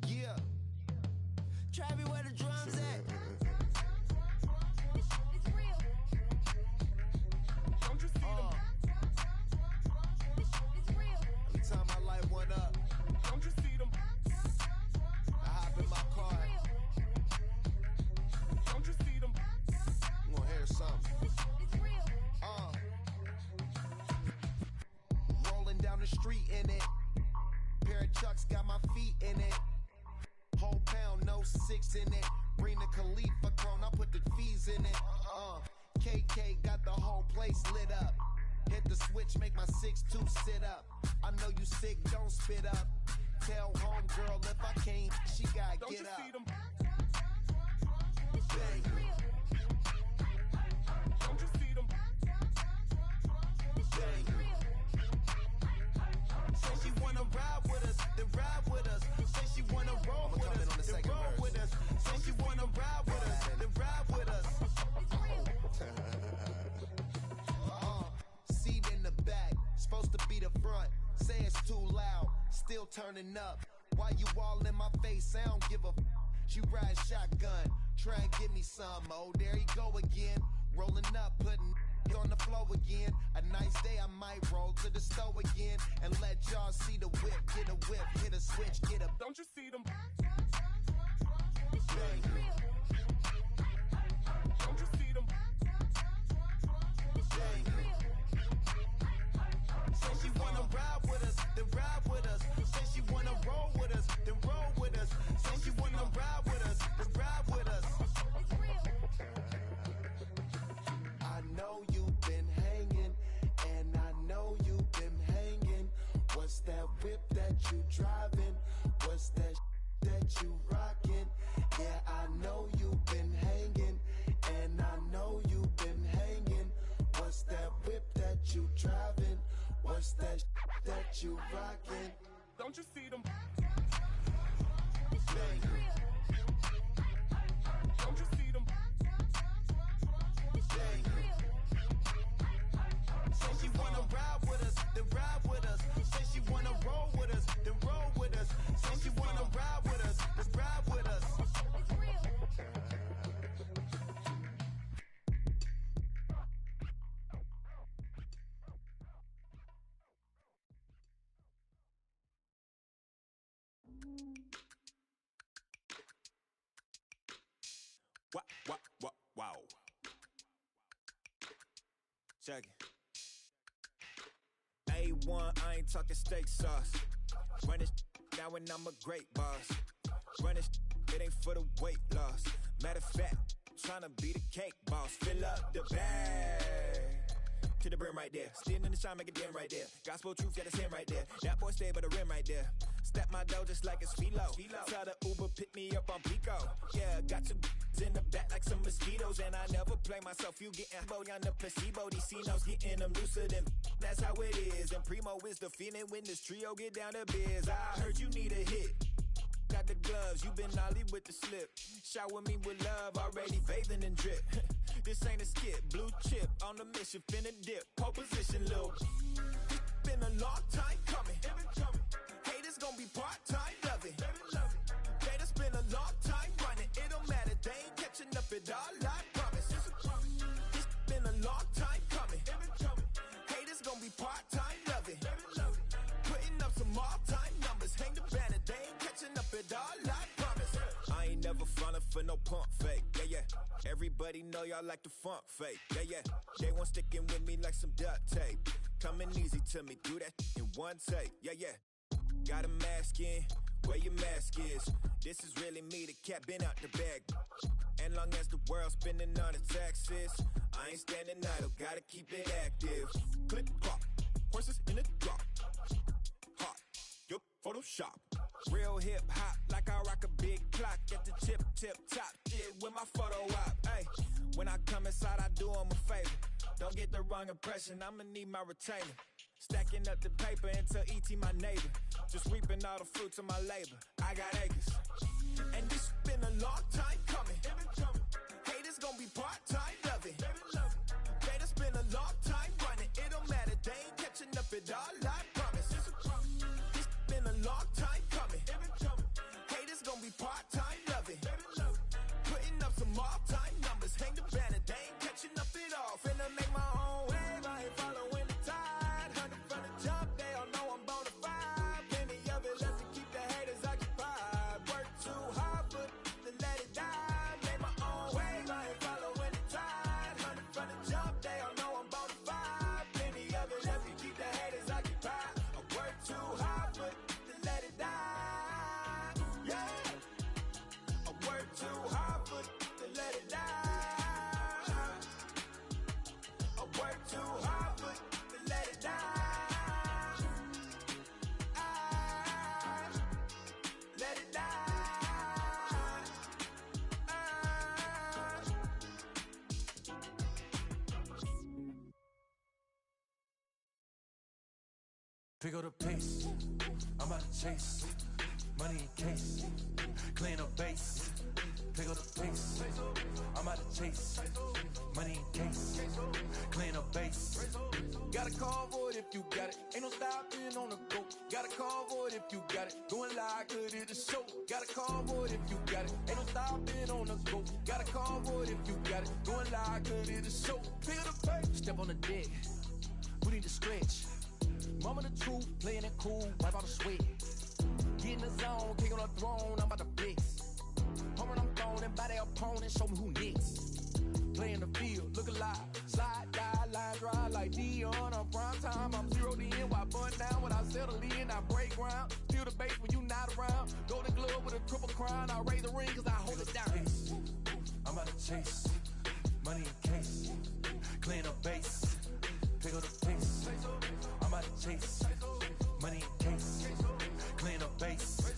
Speaker 10: Yeah. Travi, where the drums at? It's real. Don't you see them? It's real. Every time I light one up, don't you see them? I hop in my car. Don't you see them? You gonna hear something? It's real. Rolling down the street in it. Pair of Chucks got my feet in it. Whole pound, no 6 in it. Bring the Khalifa cone, I put the fees in it. KK got the whole place lit up. Hit the switch, make my 6'2" sit up. I know you sick, don't spit up. Tell homegirl if I can't, she gotta get up. Bang. Don't you see them? Bang. Say she wanna ride with us, then ride with us. Say she wanna roll with us, then roll with us. Say she wanna ride with us, then ride with us. Seat in the back, supposed to be the front. Say it's too loud, still turning up. Why you all in my face? I don't give a f. She ride shotgun, try and give me some. Oh, there he go again. Rolling up, putting on the floor again. A nice day, I might roll to the store again and let y'all see the whip. Get a whip, hit a switch, get a. Don't you see them? Bang. Don't you see them? Bang. Say she wanna ride with us, then ride with us. Say she wanna roll with us, then roll with us. Say she wanna ride with us, then ride with us. I know you've been hanging, and I know you've been hanging. What's that whip that you driving? What's that that you rocking? Yeah, I know you've been hanging, and I know you've been hanging. What's that whip that you driving? What's that that you rocking? Don't you see them? Bang. Don't you see them? Bang. Say she wanna ride with us, then ride with us. Say she wanna roll with us, then roll with us. Say she wanna ride with us, then ride with us.
Speaker 21: Wow. Check it. A1, I ain't talking steak sauce. Run this now and I'm a great boss. Run this, it ain't for the weight loss. Matter of fact, tryna be the cake boss. Fill up the bag to the brim right there. Standing in the shine, make a dim right there. Gospel truth, got his hand right there. That boy stay by the rim right there. Step my dough just like it's philo. Tell the Uber, pick me up on Pico. Yeah, got two in the back like some mosquitoes. And I never play myself, you getting bold on the placebo. These C-notes getting them looser than that's how it is. And Primo is the feeling when this trio get down to biz. I heard you need a hit. Got the gloves, you been ollie with the slip. Shower me with love, already bathing in drip. This ain't a skip, blue chip on the mission, finna dip. Pole position, little. Been a long time coming. Haters gonna be part-time, love it. They done spend a long time running. It don't matter, they ain't catching up at all, I promise. It's been a long time coming. Haters gonna be part-time, love it. Putting up some all-time numbers. Hang the banner, they ain't catching up at all, I promise. I ain't never frontin' for no pump fake, yeah. Everybody know y'all like the funk fake, yeah. They want sticking with me like some duct tape. Coming easy to me, do that in one take, yeah. Got a mask in, where your mask is. This is really me, the cat been out the bag. And long as the world's spending on the taxes, I ain't standing idle, gotta keep it active. Click, clock, horses in the drop. Hot, yup, Photoshop. Real hip hop, like I rock a big clock at the tip top. Shit with my photo op. Hey, when I come inside, I do them a favor. Don't get the wrong impression, I'ma need my retainer. Stacking up the paper until E.T. my neighbor. Just reaping all the fruits of my labor. I got acres. And this been a long time coming. Haters gonna be part-time, love it. They done spend a long time running. It don't matter, they ain't catching up at all, I promise. This been a long time coming. Haters gonna be part-time, love it. Putting up some all-time numbers. Hang the banner, they ain't catching up at all. Finna make my own wave, I ain't following the tide. 100 from the jump, they all know I'm bona fide. Plenty of it left to keep the haters occupied. Work too hard, but to let it die. Make my own wave, I ain't following the tide.
Speaker 12: Pick up the pace, I'm out to chase. Money in case, clean up base. Pick up the pace, I'm out to chase. Money in case, clean up base.
Speaker 10: Got a convoy if you got it. Ain't no stopping on the go. Got a convoy if you got it. Going live, could it a show? Got a convoy if you got it. Ain't no stopping on the go. Got a convoy if you got it. Going live, could it a show? Pick up the pace.
Speaker 6: Step on the deck, we need to stretch. Mama the truth, playing it cool, wipe out the sweat. Get in the zone, king on the throne, I'm about to flex. Home run, I'm throwing by their opponent, show me who next. Play in the field, look alive, slide, die, line drive like Dion on prime time. I'm zeroed in, while bun down when I settle in, I break ground. Steal the base when you not around. Golden glove with a triple crown, I raise the ring cause I hold it down.
Speaker 12: I'm out to chase, money in case, clean up base. Pick up the pace, I'm out to chase. Money in case, clean up base.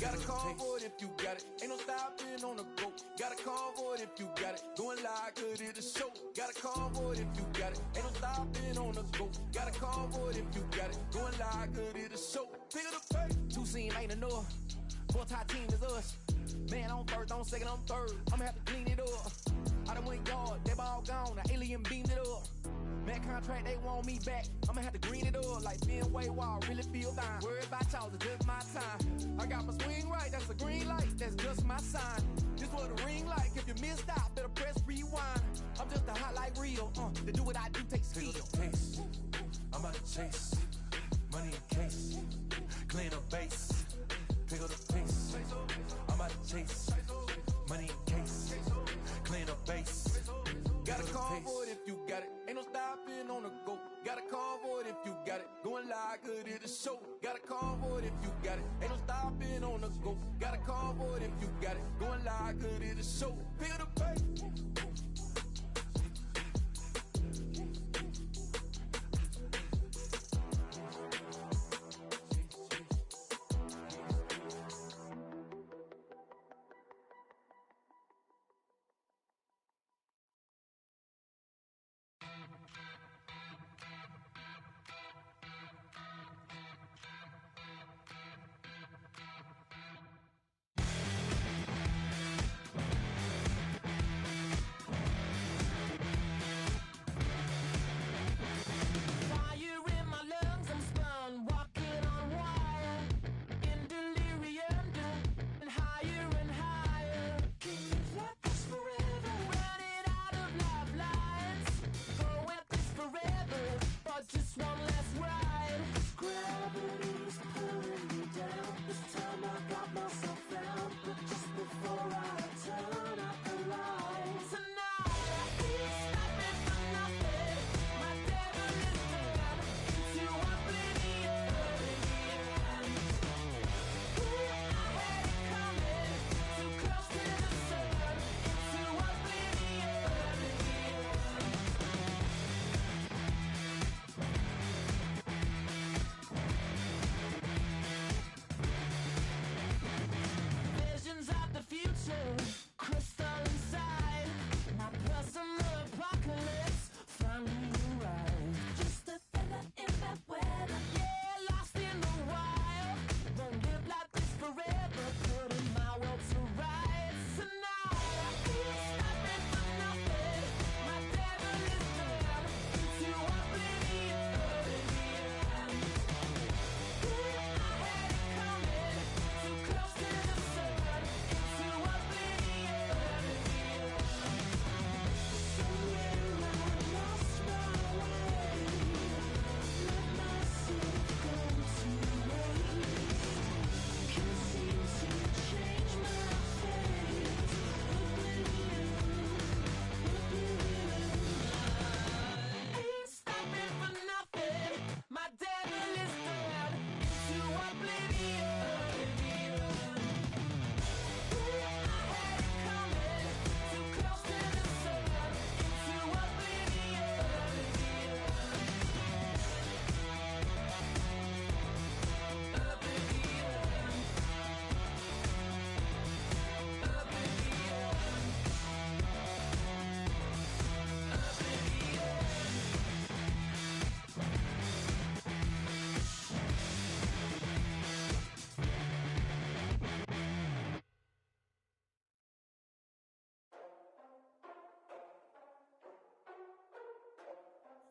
Speaker 10: Got a convoy if you got it. Ain't no stopping on the go. Got a convoy if you got it. Going live, could it a show? Got a convoy if you got it. Ain't no stopping on the go. Got a convoy if you got it. Going live, could it a show? Pick up the pace.
Speaker 6: Two seam ain't enough. Four-tie team is us. Man on first, on second, on third. I'ma have to clean it up. I done went yard, they ball gone. The alien beamed it up. Man contract, they want me back. I'ma have to green it up like Fenway Wall. Really feel fine. Worried about y'all, it's just my time. I got my swing right, that's a green light. That's just my sign. This what a ring like. If you missed out, better press rewind. I'm just a highlight reel. To do what I do takes skill.
Speaker 12: Pick up the pace, I'm out to chase. Money in case, clean up base. Pick up the pace, I'm out to chase. Money in case, clean up base.
Speaker 10: Got a convoy if you got it. Ain't no stopping on the go. Got a convoy if you got it. Going live, could it a show? Got a convoy if you got it. Ain't no stopping on the go. Got a convoy if you got it. Going live, could it a show? Pick up the pace.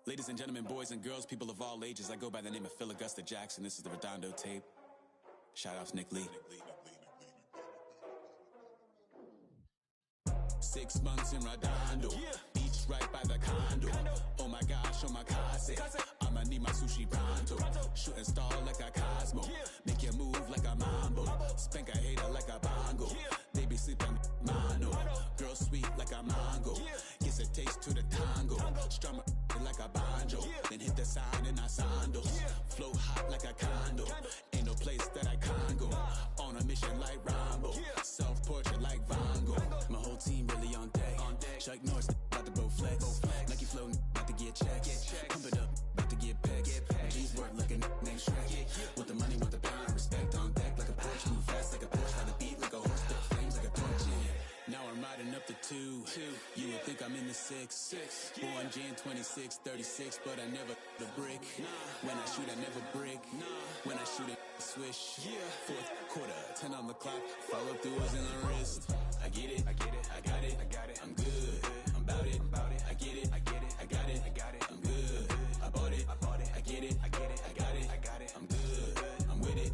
Speaker 4: Ladies and gentlemen, boys and girls, people of all ages, I go by the name of Phil Augusta Jackson. This is the Redondo tape. Shout out to Nick Lee. 6 months in Redondo, beach right by the condo. Oh my gosh, oh my casa. I'ma need my sushi pronto. Shooting star like a Cosmo. Make you move like a mambo. Spank a hater like a bongo. They be sleeping mano. Girl sweet like a mango. Gets a taste to the tango. Strum like a banjo. Then hit the sign in our sandals. Flow hot like a condo. Ain't no place that I can't go. On a mission like Rambo. Self-portrait like Van Gogh. My whole team really on deck. Chuck Norris about to bow flex. Nike flow about to get checks. Pump it up, about to get pegs. G's work like a named Shrek. With the money, with the power, respect on deck like a Porsche. Move fast like a Porsche. Got the beat like a horse. Spit flames like a torch. Now I'm riding up the 2. You would think I'm in the 6. Born Jan 26, 36, but I never the brick. When I shoot, I never brick. When I shoot, I swish. Fourth quarter, 10 on the clock. Follow through is in the wrist. I get it, I got it, I'm good, I'm about it, I get it, I got it, I'm good, I bought it, I get it, I got it, I'm good, I'm with it,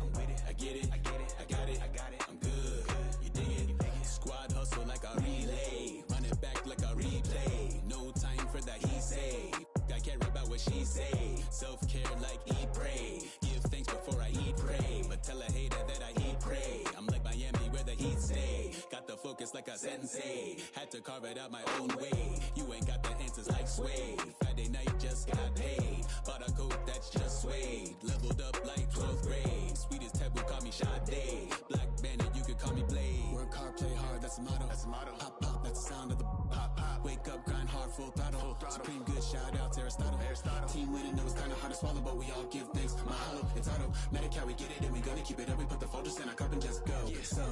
Speaker 4: I get it, I got it, I'm good, you dig it, squad hustle like a relay, run it back like a replay, no time for that he say, I care about what she say, self-care like eat, pray, give thanks before I eat, pray, but tell a hater that I eat, pray, I'm like Miami where the heat stay, got the focus like a sensei, had to carve it out my own way, you ain't got the answers like Sway, Friday night just got paid, bought a coat that's just suede, leveled up like 12th grade, sweetest taboo call me Sade, Black Bandit you could call me Blade, work hard play hard that's the motto, pop pop that's the sound of the pop pop, wake up grind hard full throttle, supreme good shout out to Aristotle, team winning it was kinda hard to swallow but we all give thanks, mahalo, it's auto, Medi-Cal we get it and we gonna keep it up, we put the folders in our cup and just go, so,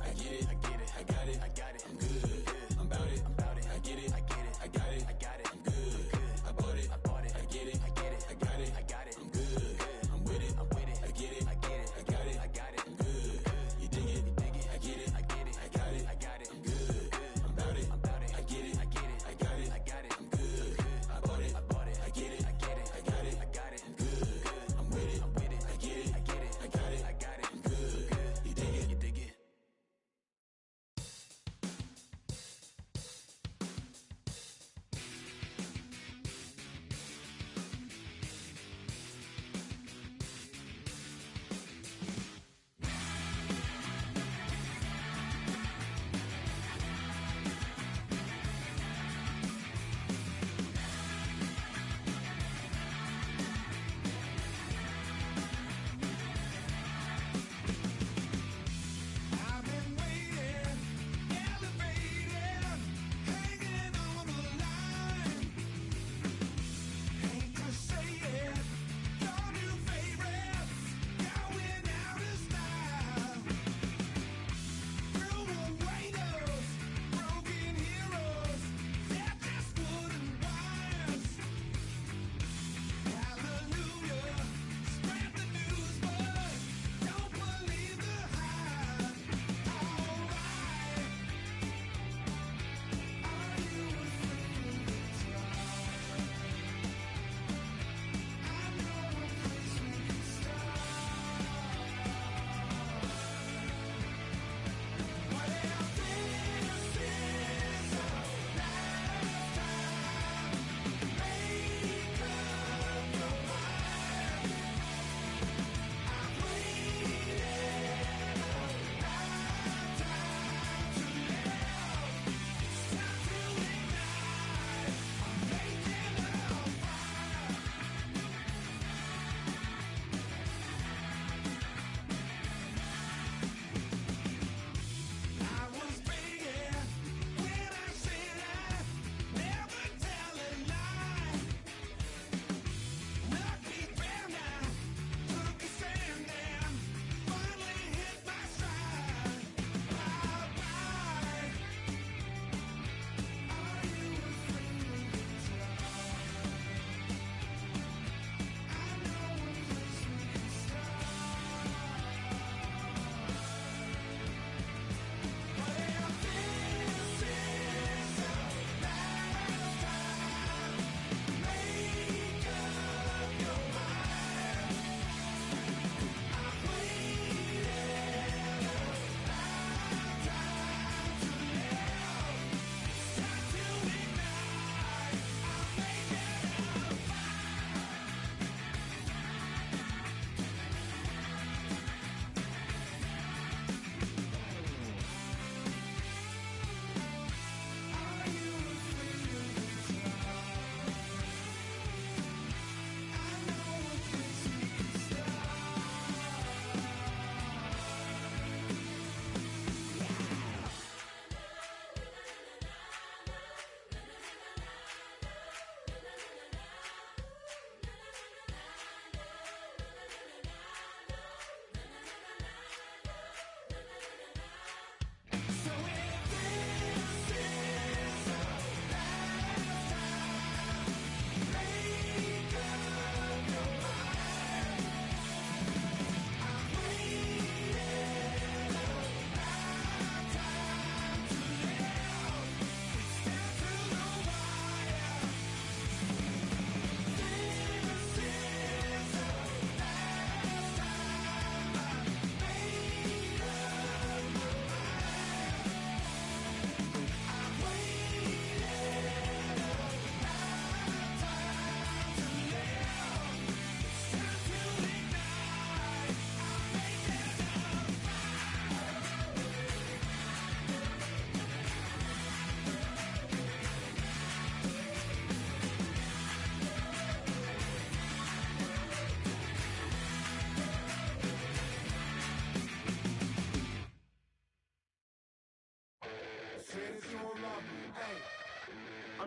Speaker 4: I get it, I got it, I'm good, I'm about it, I get it, I got it, I'm good, I bought it, I get it, I got it, I'm good, I'm with it, I get it, I got it, I'm good, you dig it, I get it, I got it, I'm good, I'm about it, I get it, I got it, I'm good, I bought it, I get it, I got it, I'm good, I'm with it, I get it, I got it, I'm good, you dig it.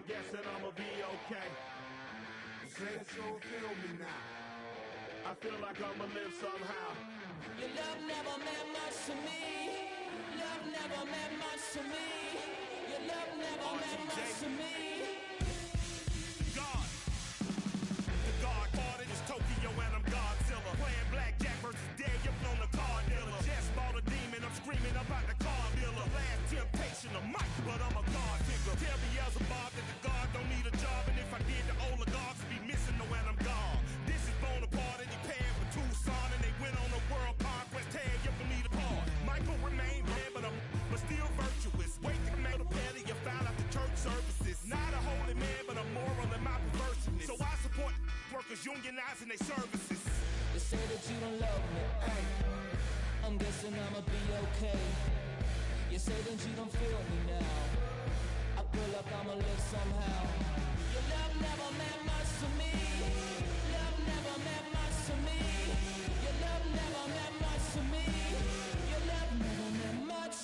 Speaker 5: guessing I'ma be okay.
Speaker 19: You say that you don't feel me now.
Speaker 5: I feel like I'ma live somehow.
Speaker 6: Your love never meant much to me. Love never meant much to me. Your love never meant much to me.
Speaker 5: God. The God parted is Tokyo and I'm Godzilla. Playing blackjack versus Daniel on the car dealer. Just bought a demon, I'm screaming about the car dealer. Last temptation of Mike, but I'm a God figure. Tell Beelzebub that the God don't need a job, and if I did, the oligarchs would be missing no when I'm gone. This is Bonaparte and he paired with Tucson, and they went on a world conquest. Tell you for me to part. Michael remained dead, but still virtuous. Wait to make a petty, you found out the church services. Not a holy man, but a moral in my perverseness. So I support workers unionizing their services.
Speaker 6: They say that you don't love me. Hey, I'm guessing I'ma be okay. You say that you don't feel me now. I feel like I'ma live somehow. Your love never meant much to me. Love never meant much to me. Your love never meant much to me. Your love never meant much.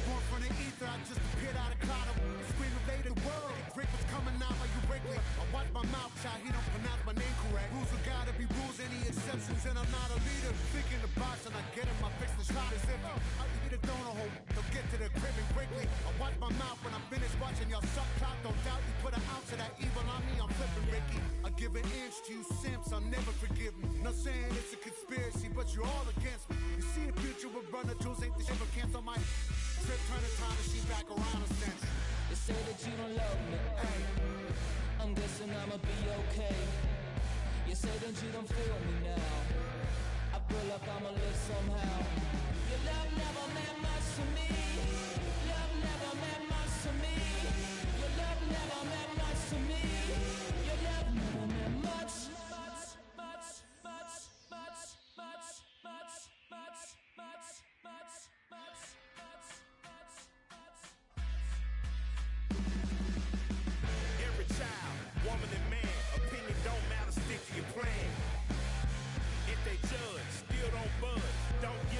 Speaker 19: Born from the ether, I just appeared out of cloud. Scream invaded the world. Drake was coming out like you Wrigley. I watch my mouth shot, he don't pronounce my name correct. Rules have gotta be rules, any exceptions, and I'm not a leader. Thinking the box and I get in my fix the shot as if I eat a donut hole. Don't get to the crib and quickly. I watch my mouth when I finish watching y'all suck clock. Don't doubt you put an ounce of that evil on me, I'm flipping Ricky. I give an inch to you simps, I'll never forgive me. Not saying it's a conspiracy, but you're all against me. You see a future with Brother Jules, ain't the shit, but cancel my trip, turn the time machine back around a sense.
Speaker 6: They say that you don't love me. Hey, I'm guessing I'ma be okay. You say that you don't feel me now. I feel like I'ma live somehow. Your love never meant much to me. Love never meant much to me. Your love never meant much to me. Your love never meant much.
Speaker 5: Every child, woman and man, opinion don't matter, stick to your plan. If they judge, still don't budge, don't give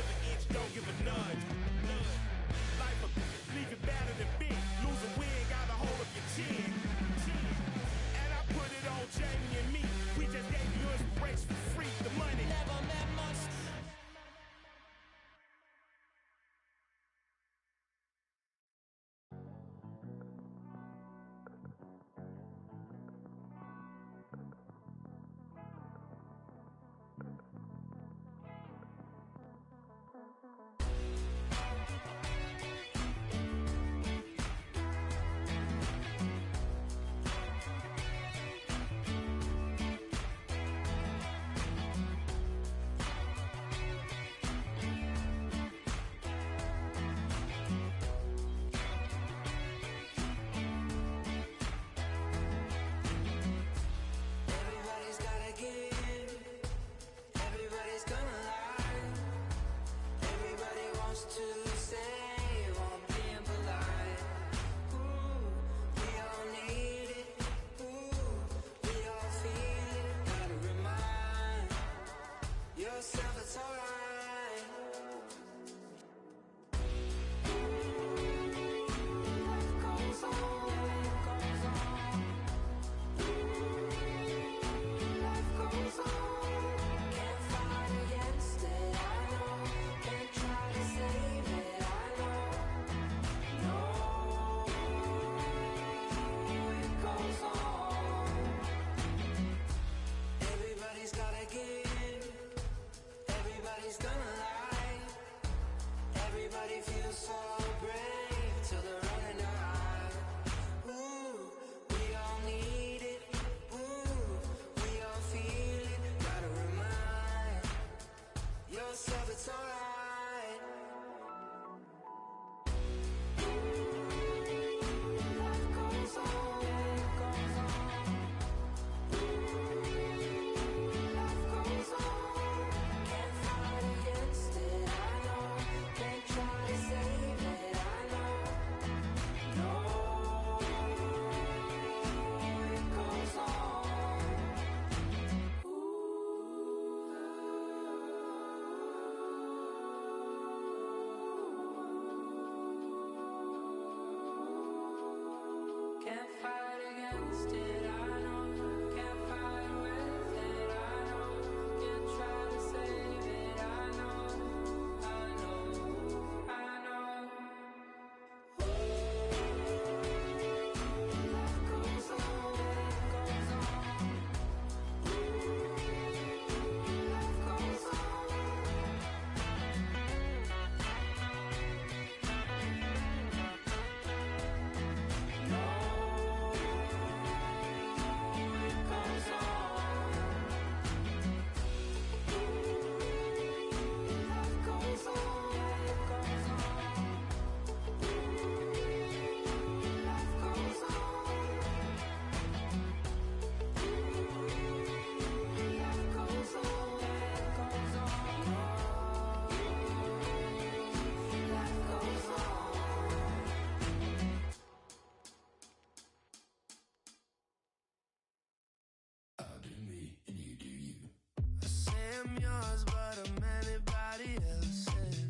Speaker 3: I'm yours, but I'm anybody else's.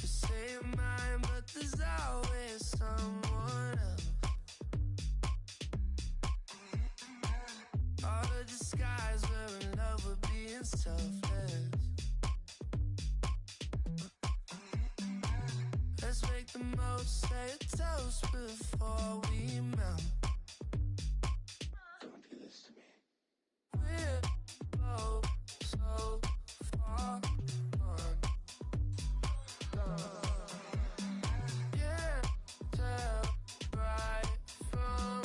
Speaker 3: You say you're mine, but there's always someone else. All the disguise, we're in love with being selfless. Let's make the most, say a toast before we melt. Don't do this to me. We're both so far gone. Yeah, tell right from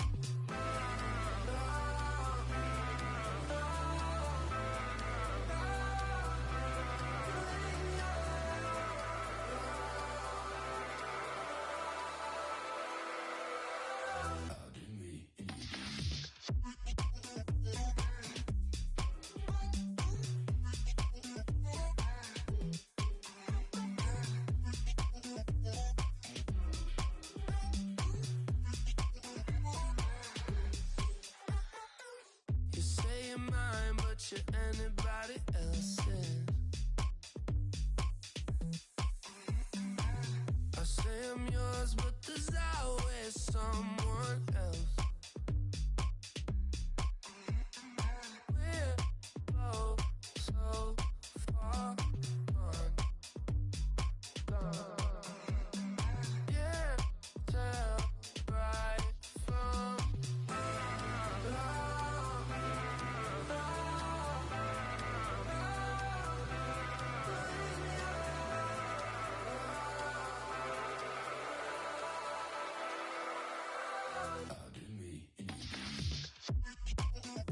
Speaker 3: you say you're mine, but you're anybody else's. I say I'm yours, but there's always someone